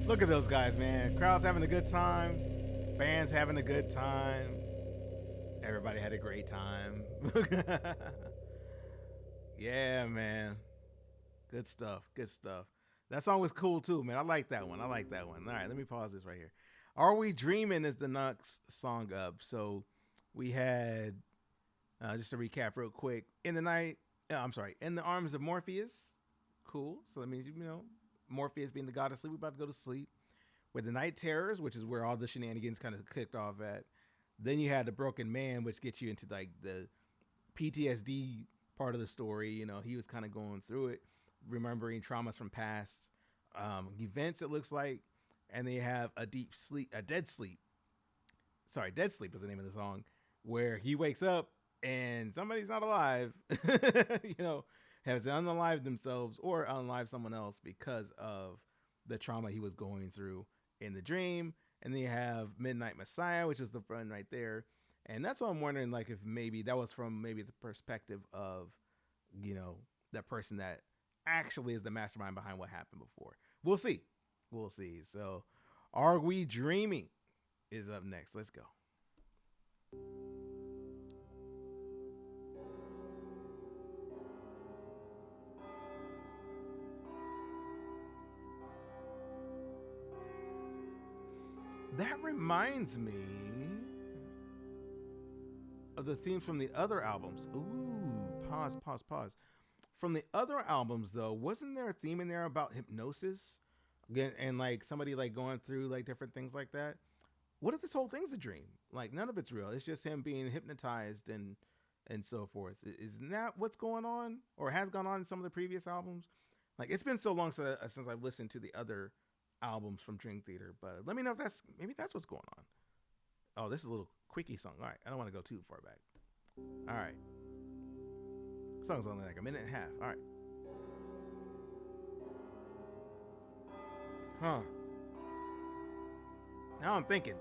Look at those guys, man. Crowd's having a good time. Band's having a good time. Everybody had a great time. Yeah, man. Good stuff. Good stuff. That song was cool too, man. I like that one. All right, let me pause this right here. Are We Dreaming is the next song up. So we had, just to recap real quick, In the Arms of Morpheus. Cool. So that means, Morpheus being the god of sleep, we're about to go to sleep. With the Night Terrors, which is where all the shenanigans kind of kicked off at. Then you had the Broken Man, which gets you into like the PTSD part of the story. He was kind of going through it, remembering traumas from past events, it looks like. And they have Dead Sleep is the name of the song, where he wakes up and somebody's not alive, has unalived themselves or unalived someone else because of the trauma he was going through in the dream. And then you have Midnight Messiah, which is the front right there. And that's what I'm wondering, like, if maybe that was from maybe the perspective of, that person that actually is the mastermind behind what happened before. We'll see. So, Are We Dreaming is up next. Let's go. That reminds me of the themes from the other albums. Ooh, pause. From the other albums, though, wasn't there a theme in there about hypnosis? Again, and like somebody like going through like different things like that? What if this whole thing's a dream? Like none of it's real. It's just him being hypnotized and so forth. Isn't that what's going on, or has gone on in some of the previous albums? Like it's been so long since I've listened to the other albums from Dream Theater, but let me know if that's what's going on. Oh, this is a little quickie song. All right, I don't want to go too far back. All right, the song's only like a minute and a half. All right. Huh. Now I'm thinking.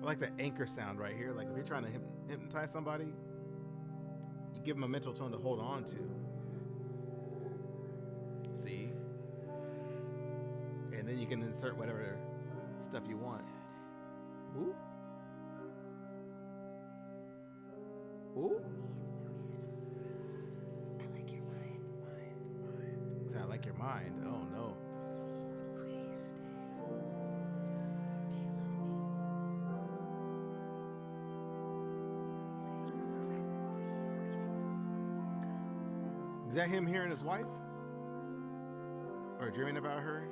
I like the anchor sound right here. Like if you're trying to hypnotize somebody, you give them a mental tone to hold on to. See? And then you can insert whatever stuff you want. Ooh. Ooh. I like your mind. I like your mind. Oh no. Please stay. Do you love me? Is that him hearing his wife? Or dreaming about her?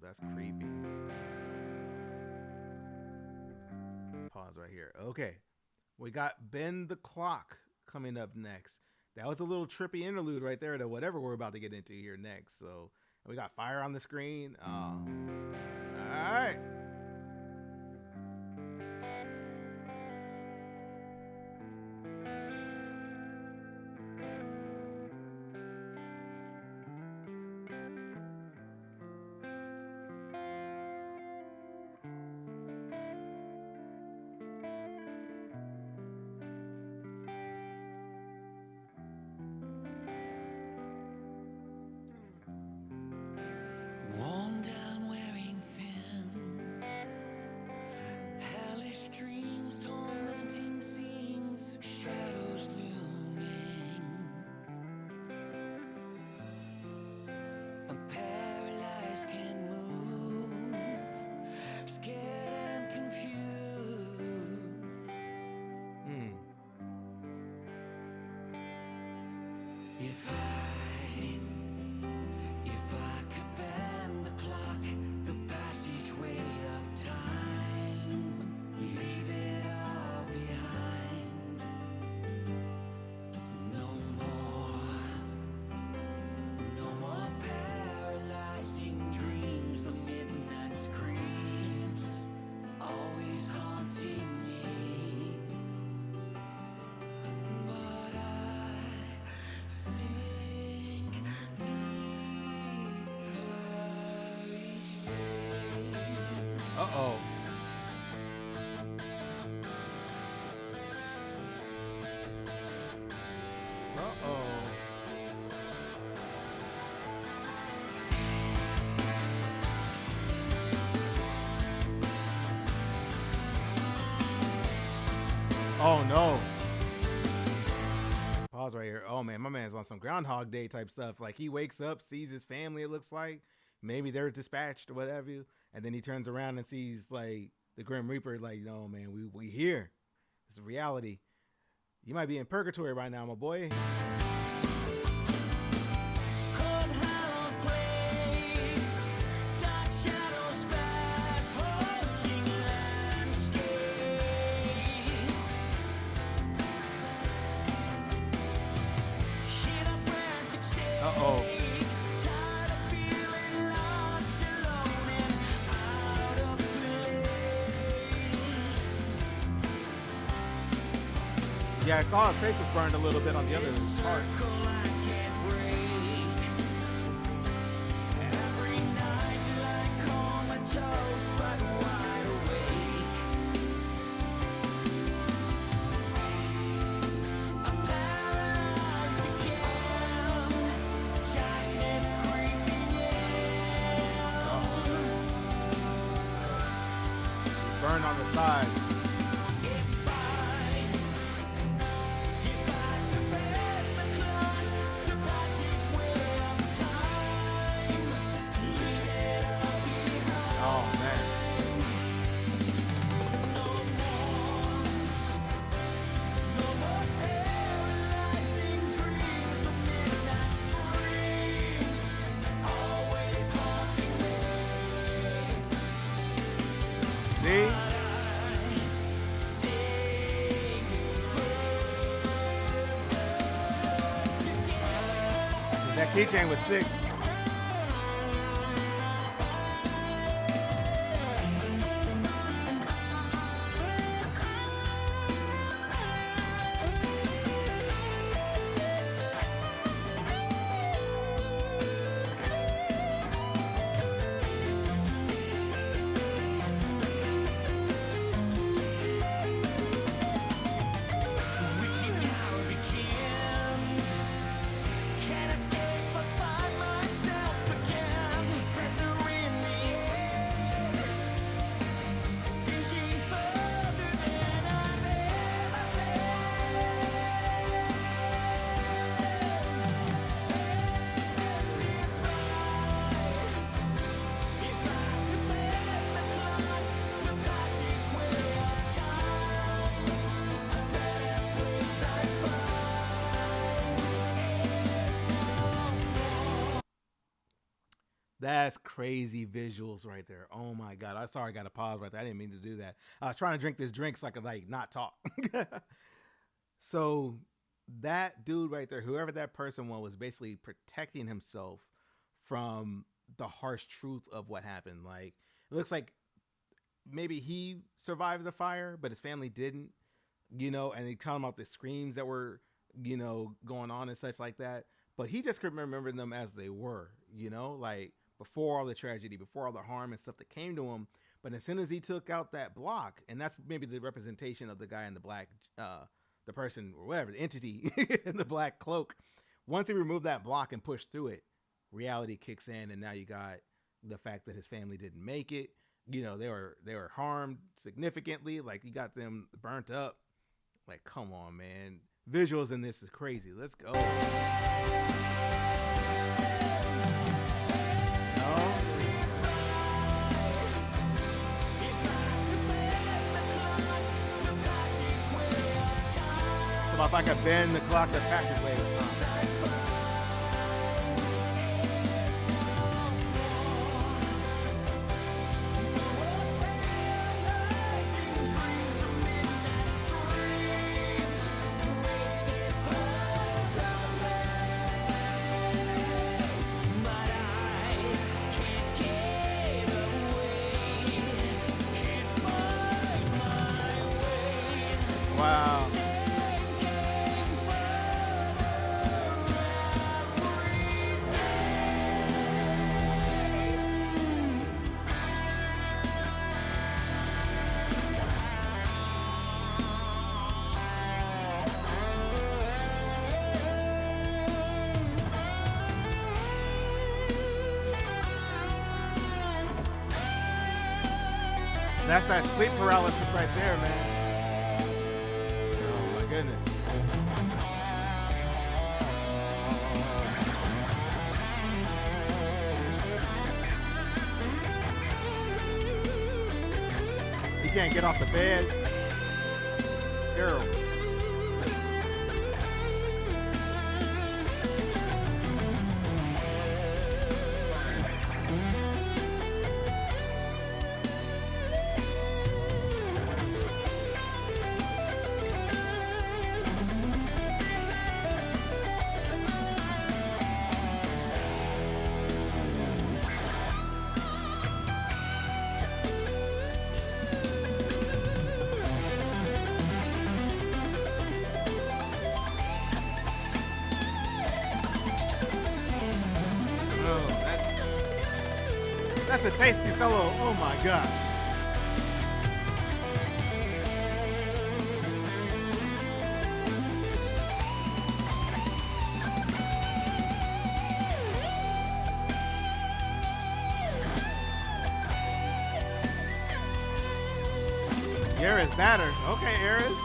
That's creepy. Pause right here. Okay. We got Bend the Clock coming up next. That was a little trippy interlude right there to whatever we're about to get into here next. So we got fire on the screen. All right. Worn down, wearing thin, hellish dreams, tormenting scenes, shadows looming. I'm paralyzed, can't move, scared and confused. If I could bend the clock, the passageway of time, leave it all behind. No more paralyzing dreams, the midnight screams, always haunting me. But Uh-oh. Uh-oh. Oh no. Pause right here. Oh man, my man's on some Groundhog Day type stuff. Like he wakes up, sees his family, it looks like. Maybe they're dispatched or whatever. And then he turns around and sees like the Grim Reaper, like, no man, we here. It's reality. You might be in purgatory right now, my boy. Cold hollow place, dark shadows fast, haunting landscapes. In a frantic state, Uh-oh. tired of feeling lost, alone and out of place. Yeah, I saw his face was burned a little bit on the other part. Circle I can't break. Every night like comatose, but wide awake. I'm paralyzed again. Darkness creeping in. Burned on the side. If I could bend the clock, the passageway of time, leave it all behind. Oh man. No more paralyzing dreams of midnight screams, always haunting me. See? Sing further today. That keychain was sick. Reaching out begins. Can't escape but find myself again. Prisoner in the end. Sinking further than I've ever been. If I could bend the clock, the passageway of time, a better place I'd find. That's crazy visuals right there. Oh my god. I'm sorry I got to pause right there. I didn't mean to do that. I was trying to drink this drink so I could like not talk. So that dude right there, whoever that person was basically protecting himself from the harsh truth of what happened. Like it looks like maybe he survived the fire, but his family didn't, and they tell him about the screams that were, going on and such like that. But he just could remember them as they were, like before all the tragedy, before all the harm and stuff that came to him. But as soon as he took out that block, and that's maybe the representation of the guy in the black, the person or whatever, the entity in the black cloak. Once he removed that block and pushed through it, reality kicks in, and now you got the fact that his family didn't make it. They were harmed significantly. Like you got them burnt up. Like, come on, man. Visuals in this is crazy. Let's go. If I could bend the clock, the passageway of time. Wow. That's that sleep paralysis right there, man. Oh my goodness. He can't get off the bed. Terrible. That's a tasty solo. Oh my gosh. Ares batter. Okay, Ares.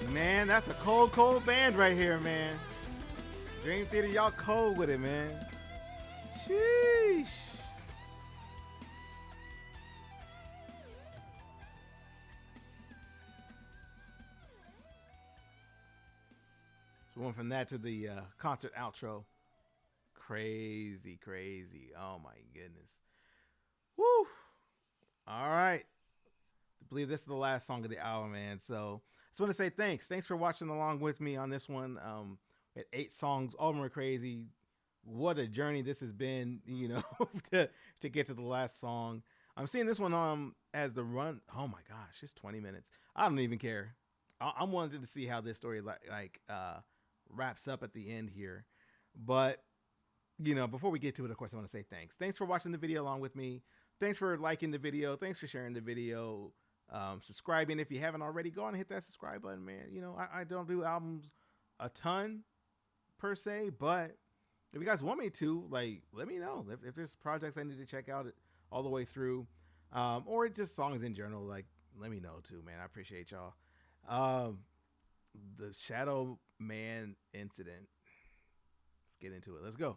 Man, that's a cold band right here, man. Dream Theater, y'all cold with it, man. Sheesh. So went from that to the concert outro. Crazy. Oh my goodness. Woo. All right. I believe this is the last song of the hour, man. So I just want to say thanks. Thanks for watching along with me on this one. At 8 songs, all of them are crazy. What a journey this has been, you know, to get to the last song. I'm seeing this one as the run. Oh my gosh, it's 20 minutes. I don't even care. I'm wanting to see how this story wraps up at the end here. But you know, before we get to it, of course, I want to say thanks. Thanks for watching the video along with me. Thanks for liking the video. Thanks for sharing the video. Subscribing if you haven't already. Go on and hit that subscribe button, man. You know, I don't do albums a ton per se, but if you guys want me to, like, let me know if there's projects I need to check out all the way through, or just songs in general. Like, let me know too, man. I appreciate y'all. The Shadow Man incident. Let's get into it. Let's go.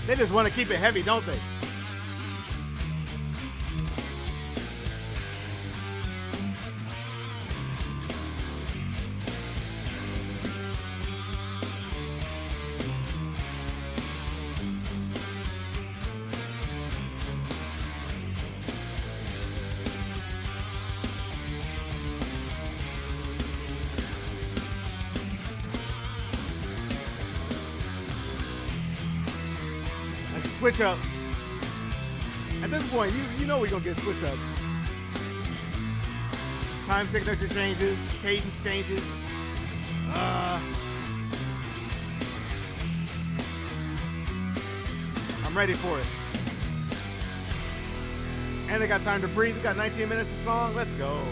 They just want to keep it heavy, don't they? Switch up. At this point, you know we're gonna get switch ups. Time signature changes, cadence changes. I'm ready for it. And they got time to breathe. We got 19 minutes of song. Let's go.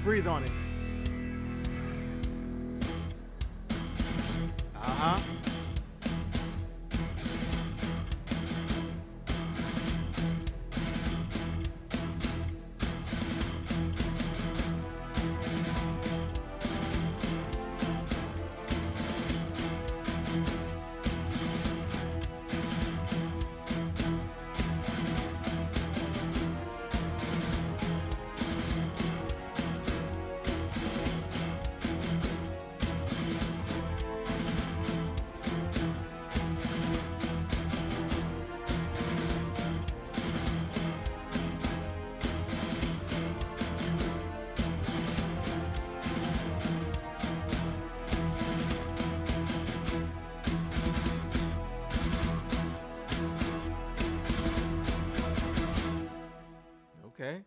Breathe on it. Uh-huh. Okay.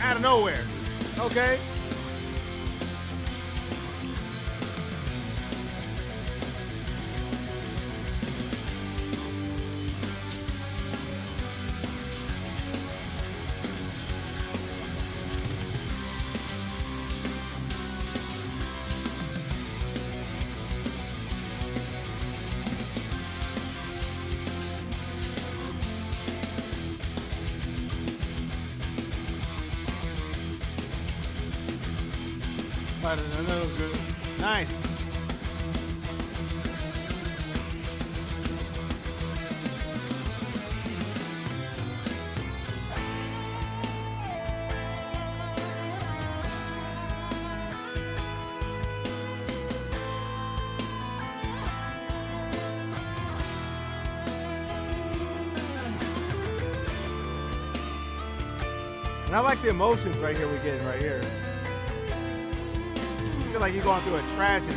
Out of nowhere. Okay. Nice. And I like the emotions right here we're getting right here. I feel like you're going through a tragedy.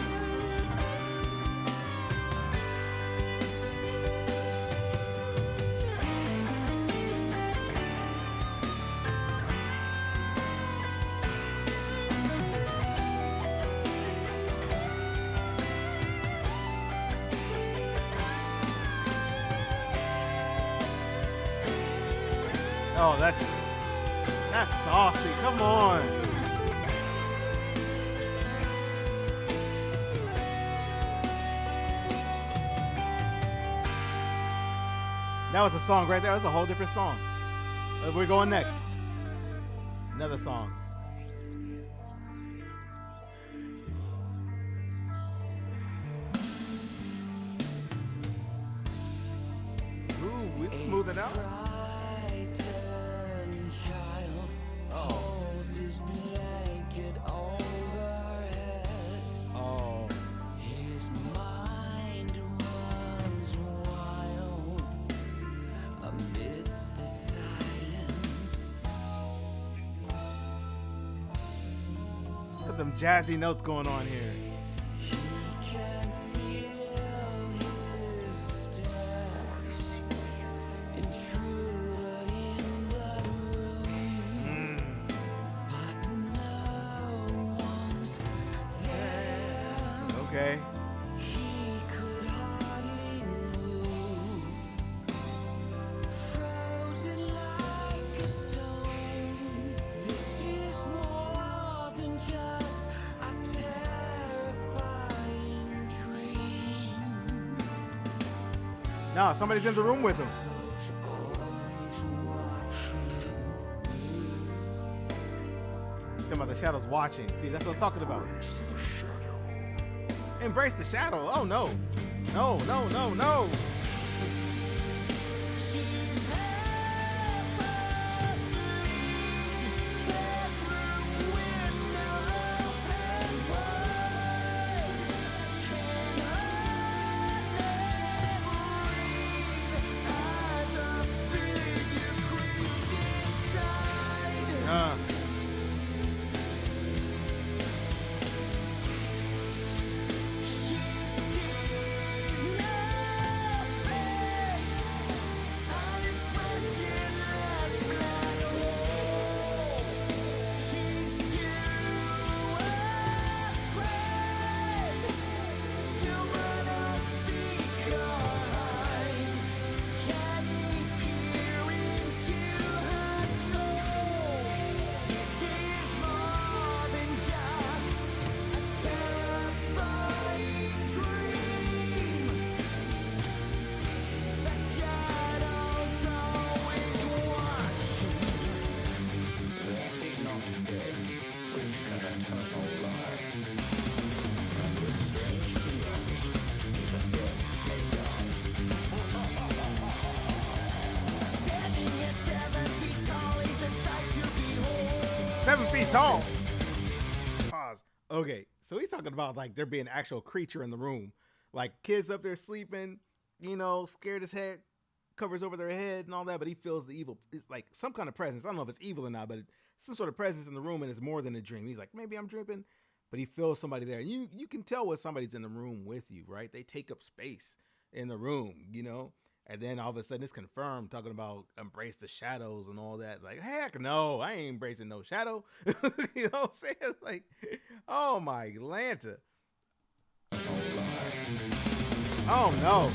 Oh, that's saucy. Come on. That was a song right there. That's a whole different song. We're going next. Another song. Ooh, we smooth it out. Oh. His mind runs wild amidst the silence. Look at them jazzy notes going on here. He can feel his steps intruded in the room, but no one's there. Okay. He could hardly move, frozen like a stone. This is more than just a terrifying dream. No, somebody's in the room with him. Talking about the shadows watching. See, that's what I'm talking about. Embrace the shadow. Oh no. No, no, no, no. She's half asleep, bedroom window open wide. Can hardly breathe as a figure creeps inside. She sees nothing 7 feet tall. Pause. Okay, so he's talking about like there being an actual creature in the room, like kids up there sleeping, you know, scared as heck, covers over their head and all that, but he feels the evil. It's like some kind of presence. I don't know if it's evil or not, but it's some sort of presence in the room, and it's more than a dream. He's like, maybe I'm dreaming, but he feels somebody there. And you can tell when somebody's in the room with you, right? They take up space in the room, you know? And then all of a sudden it's confirmed, talking about embrace the shadows and all that. Like, heck no, I ain't embracing no shadow. You know what I'm saying? Like, oh my Lanta. Oh no.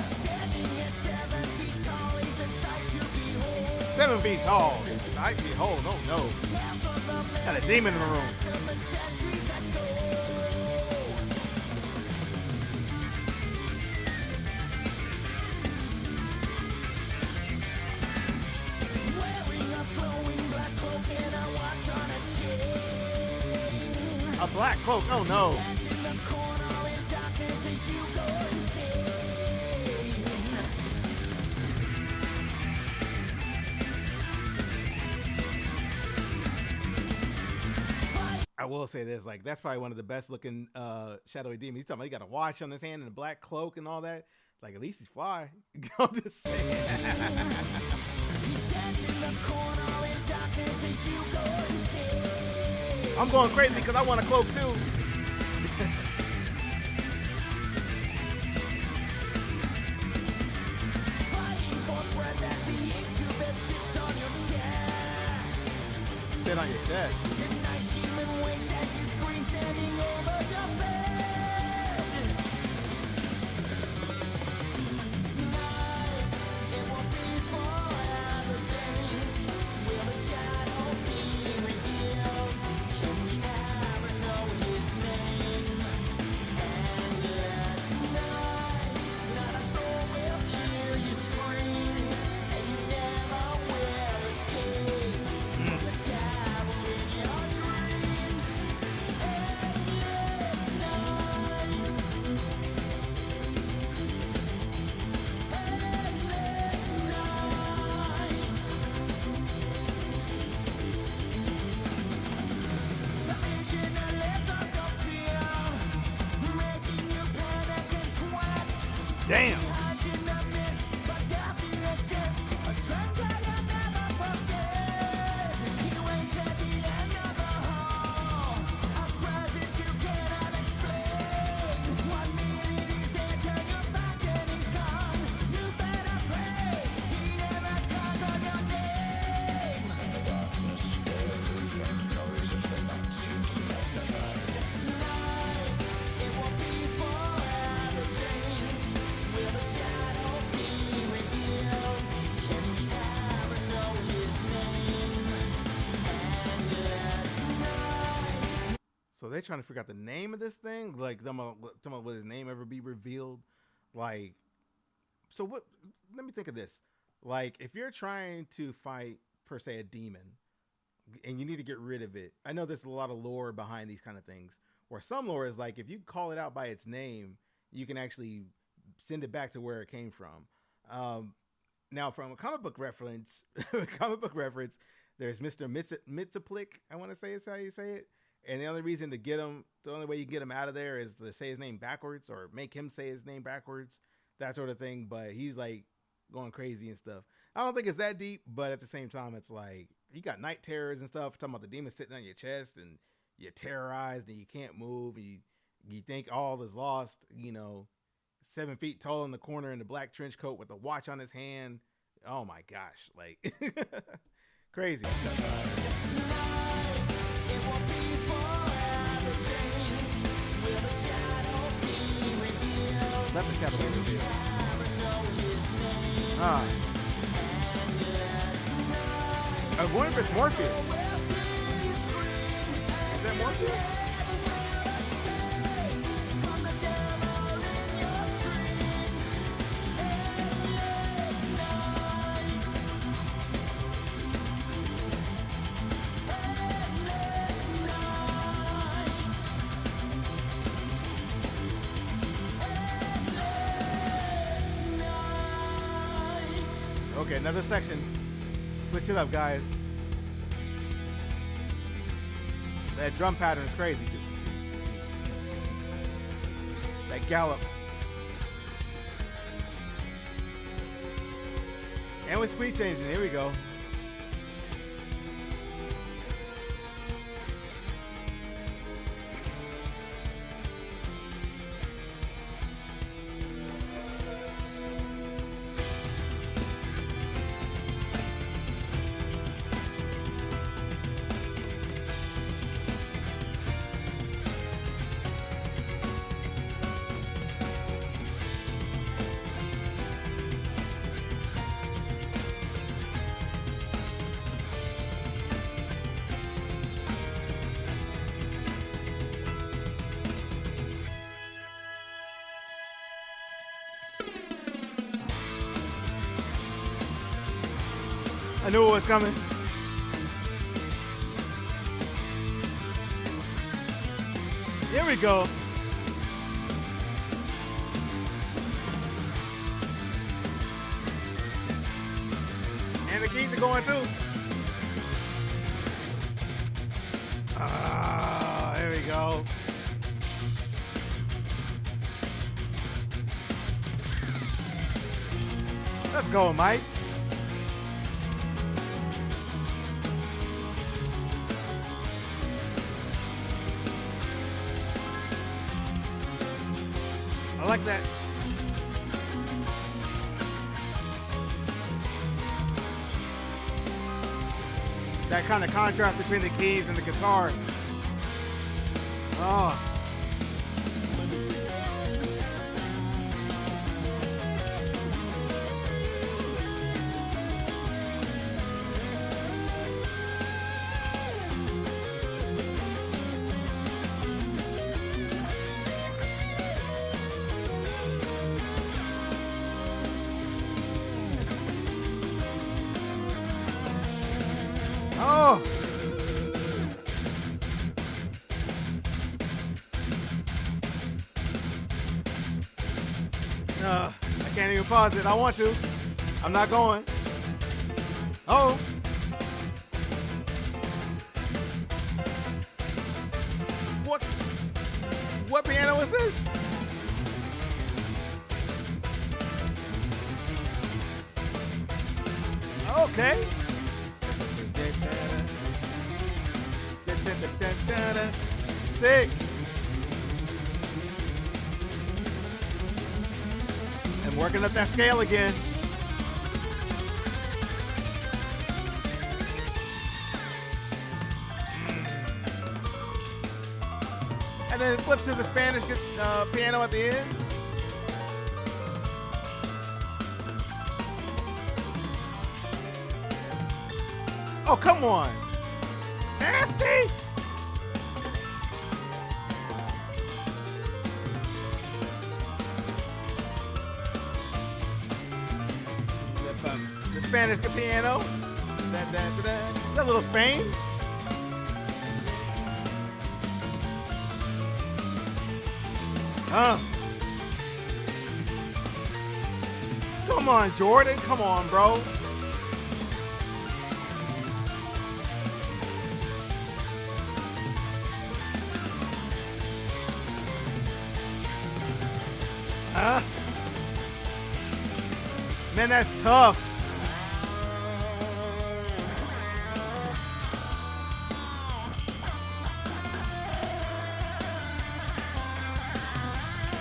Standing at 7 feet tall, he's a sight to behold. 7 feet tall. I behold, oh no. Got a demon in the room. Of the centuries ago. Wearing a flowing black cloak and a watch on a chain. A black cloak, oh no. Stands in the corner in darkness as you go insane. I will say this, like that's probably one of the best looking shadowy demons. He's talking about he got a watch on his hand and a black cloak and all that. Like at least he's fly. I'm just saying. He stands in the corner in darkness as you go insane. I'm going crazy because I want a cloak too. Fighting for breath as the incubus sits on your chest. Sit on your chest. The night demon waits as you dream standing over your bed. Night, it will be forever changed. Will the shadow be revealed? Can we ever know his name? Endless night, not a soul will hear you scream, and you never will escape from the devil in your dreams. Endless nights, endless nights. The vision that lives up your fear, making you panic and sweat. Damn. Hides in the mist, but does he exist? A stranger you never forget. He waits at the end of the hall, a presence you cannot explain. 1 minute he's there, turn your back and he's gone. You better pray he never calls on your name. Night, it will be forever changed. Will the shadow be revealed? Can we ever know his name? Endless night. So they're trying to figure out the name of this thing. Like, talking about will his name ever be revealed? Like, so what? Let me think of this. Like, if you're trying to fight per se a demon, and you need to get rid of it, I know there's a lot of lore behind these kind of things. Or some lore is like if you call it out by its name, you can actually send it back to where it came from. Now, from a comic book reference, there's Mr. Mitsaplik, I want to say is how you say it. And the only reason to get him, the only way you get him out of there is to say his name backwards or make him say his name backwards, that sort of thing. But he's like going crazy and stuff. I don't think it's that deep, but at the same time, it's like you got night terrors and stuff. Talking about the demon sitting on your chest and you're terrorized and you can't move. And you think all is lost, you know, 7 feet tall in the corner in the black trench coat with a watch on his hand. Oh my gosh. Like crazy. Night, it will be forever changed. Will the shadow be revealed? Let the shadow be revealed. Never know his name. Endless night. I wonder if it's Morpheus. Will hear you scream, Is that Morpheus? never will escape from the devil in your dreams. Endless nights. Endless nights. Endless nights. Okay, another section. Switch it up, guys. That drum pattern is crazy. That gallop. And with speed changing, here we go. I knew it was coming. Here we go. And the keys are going too. Ah, here we go. Let's go, Mike. I like that. That kind of contrast between the keys and the guitar. Oh. Oh! I can't even pause it. I want to. I'm not going. Oh! What piano is this? Okay. Sick. And working up that scale again. And then flip to the Spanish piano at the end. Oh, come on. Nasty. The Spanish piano. That little Spain. Come on, Jordan. Come on, bro. Man, that's tough.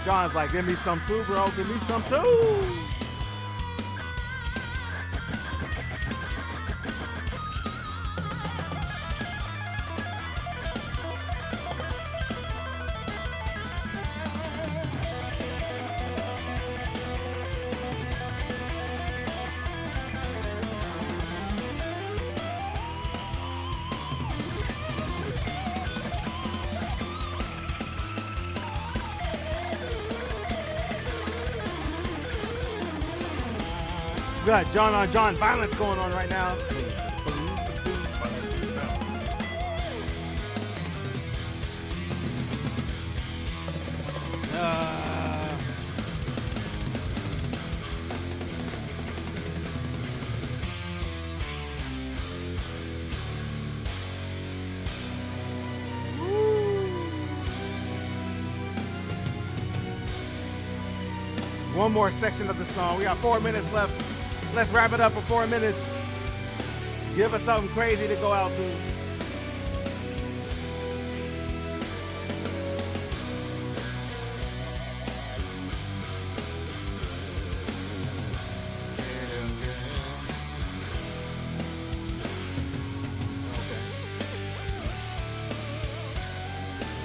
John's like, give me some too, bro. Give me some too. We got John on John violence going on right now. One more section of the song. We got 4 minutes left. Let's wrap it up for 4 minutes. Give us something crazy to go out to.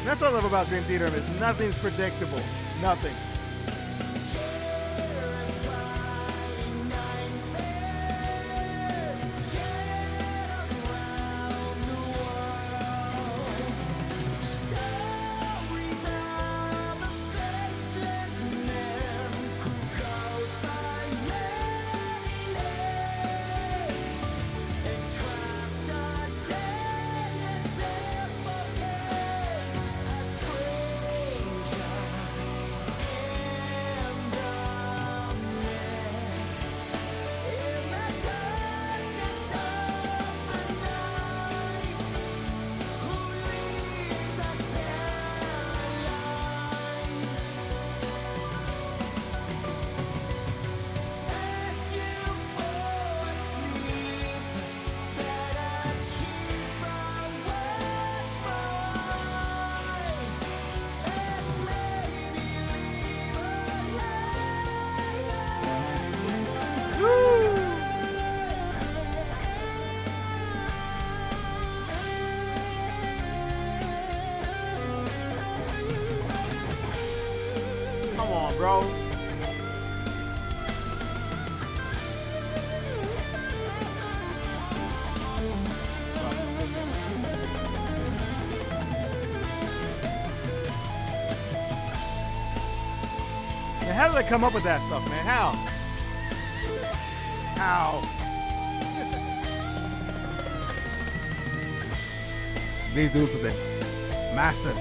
That's what I love about Dream Theater is nothing's predictable. Nothing. Come on, bro. Man, how did they come up with that stuff, man? How? How? These dudes are the masters.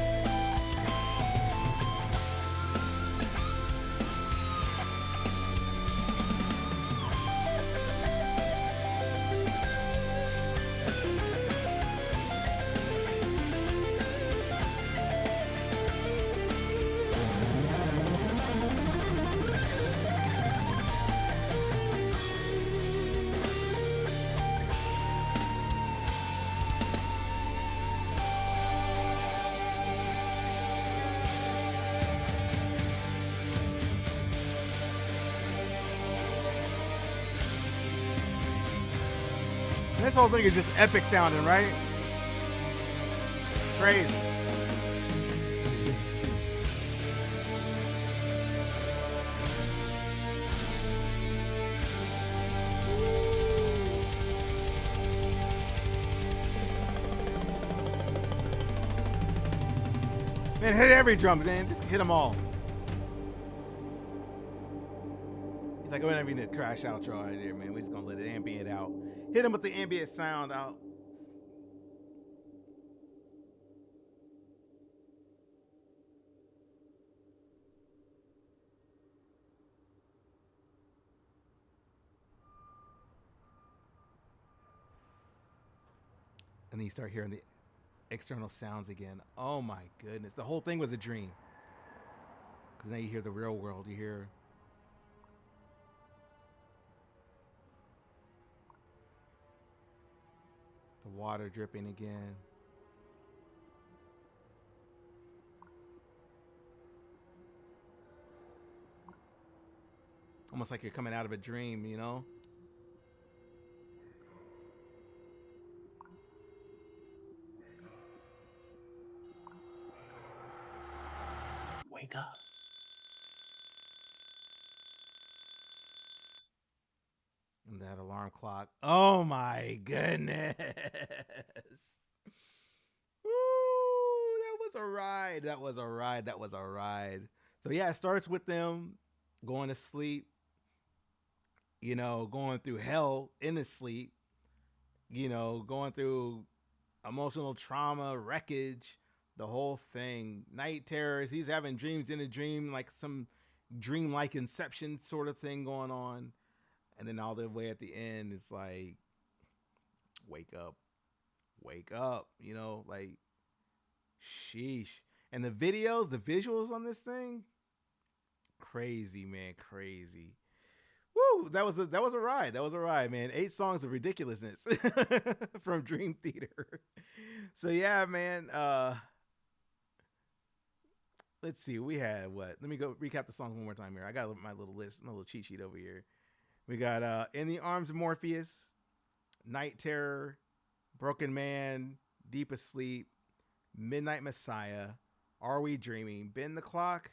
This whole thing is just epic sounding, right? Crazy. Man, hit every drum, man. Just hit them all. He's like, we're not even a crash outro right there, man. We're just gonna let it ambient out. Hit him with the ambient sound out. And then you start hearing the external sounds again. Oh my goodness. The whole thing was a dream. Because now you hear the real world. You hear the water dripping again. Almost like you're coming out of a dream, you know? Wake up. And that alarm clock. Oh my goodness. Woo, that was a ride. That was a ride. That was a ride. So yeah, it starts with them going to sleep, you know, going through hell in his sleep, you know, going through emotional trauma, wreckage, the whole thing. Night terrors. He's having dreams in a dream, like some dream-like inception sort of thing going on. And then all the way at the end, it's like, wake up, you know, like, sheesh. And the videos, the visuals on this thing, Crazy, man, crazy. Woo, that was a ride. That was a ride, man. 8 songs of ridiculousness from Dream Theater. So yeah, man. Let's see. We had what? Let me go recap the songs one more time here. I got my little list, my little cheat sheet over here. We got In the Arms of Morpheus, Night Terror, Broken Man, Deep Asleep, Midnight Messiah, Are We Dreaming, Bend the Clock,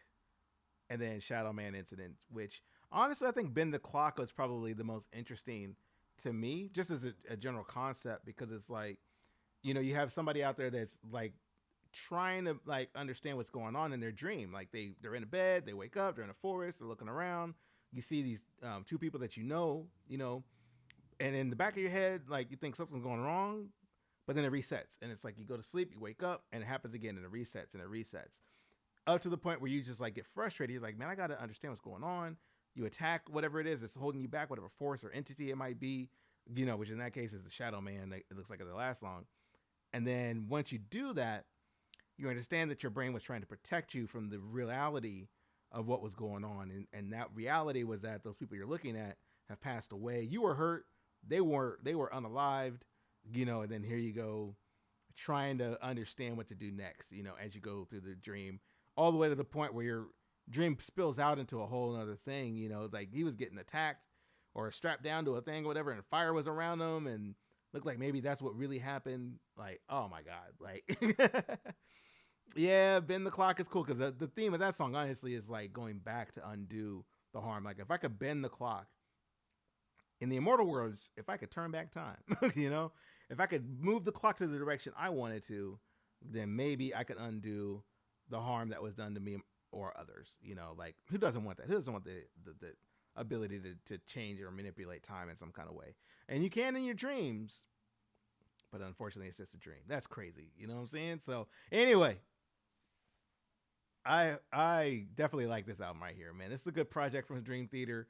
and then Shadow Man Incident, which honestly I think Bend the Clock was probably the most interesting to me, just as a general concept, because it's like, you know, you have somebody out there that's like trying to like understand what's going on in their dream. Like they're in a bed, they wake up, they're in a forest, they're looking around. You see these 2 people that you know, and in the back of your head, like you think something's going wrong, but then it resets. And it's like you go to sleep, you wake up, and it happens again, and it resets, and it resets. Up to the point where you just like get frustrated. You're like, man, I got to understand what's going on. You attack whatever it is that's holding you back, whatever force or entity it might be, which in that case is the Shadow Man. It looks like it'll last long. And then once you do that, you understand that your brain was trying to protect you from the reality of what was going on. And that reality was that those people you're looking at have passed away. You were hurt. They were unalived, and then here you go trying to understand what to do next, as you go through the dream, all the way to the point where your dream spills out into a whole other thing, like he was getting attacked or strapped down to a thing or whatever, and fire was around him and looked like maybe that's what really happened. Like, oh my God. Like, yeah, Bend the Clock is cool because the theme of that song, honestly, is like going back to undo the harm. Like, if I could bend the clock, in the immortal words, if I could turn back time, if I could move the clock to the direction I wanted to, then maybe I could undo the harm that was done to me or others. Like, who doesn't want that? Who doesn't want the ability to change or manipulate time in some kind of way? And you can in your dreams, but unfortunately, it's just a dream. That's crazy. You know what I'm saying? So anyway, I definitely like this album right here, man. This is a good project from Dream Theater.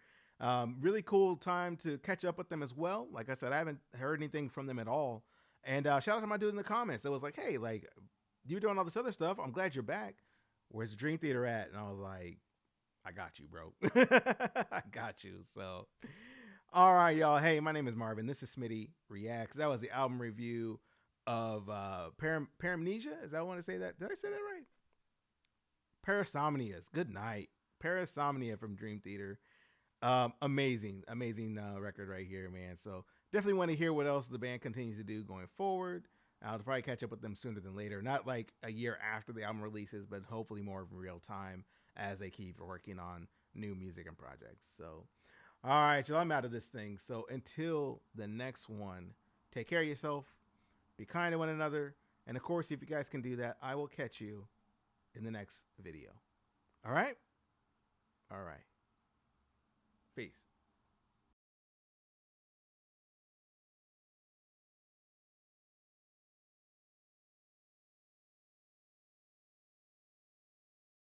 Really cool time to catch up with them as well. Like I said, I haven't heard anything from them at all. And shout out to my dude in the comments. It was like, hey, like, you doing all this other stuff. I'm glad you're back. Where's Dream Theater at? And I was like, I got you, bro. I got you. So, all right, y'all. Hey, my name is Marvin. This is Smitty Reacts. That was the album review of Paramnesia. Is that I want to say that? Did I say that right? Parasomnias. Good night. Parasomnia from Dream Theater. Amazing record right here, man. So definitely want to hear what else the band continues to do going forward. I'll probably catch up with them sooner than later. Not like a year after the album releases, but hopefully more in real time as they keep working on new music and projects. So, all right, y'all, I'm out of this thing. So until the next one, take care of yourself, be kind to one another, and of course, if you guys can do that, I will catch you in the next video. All right? All right.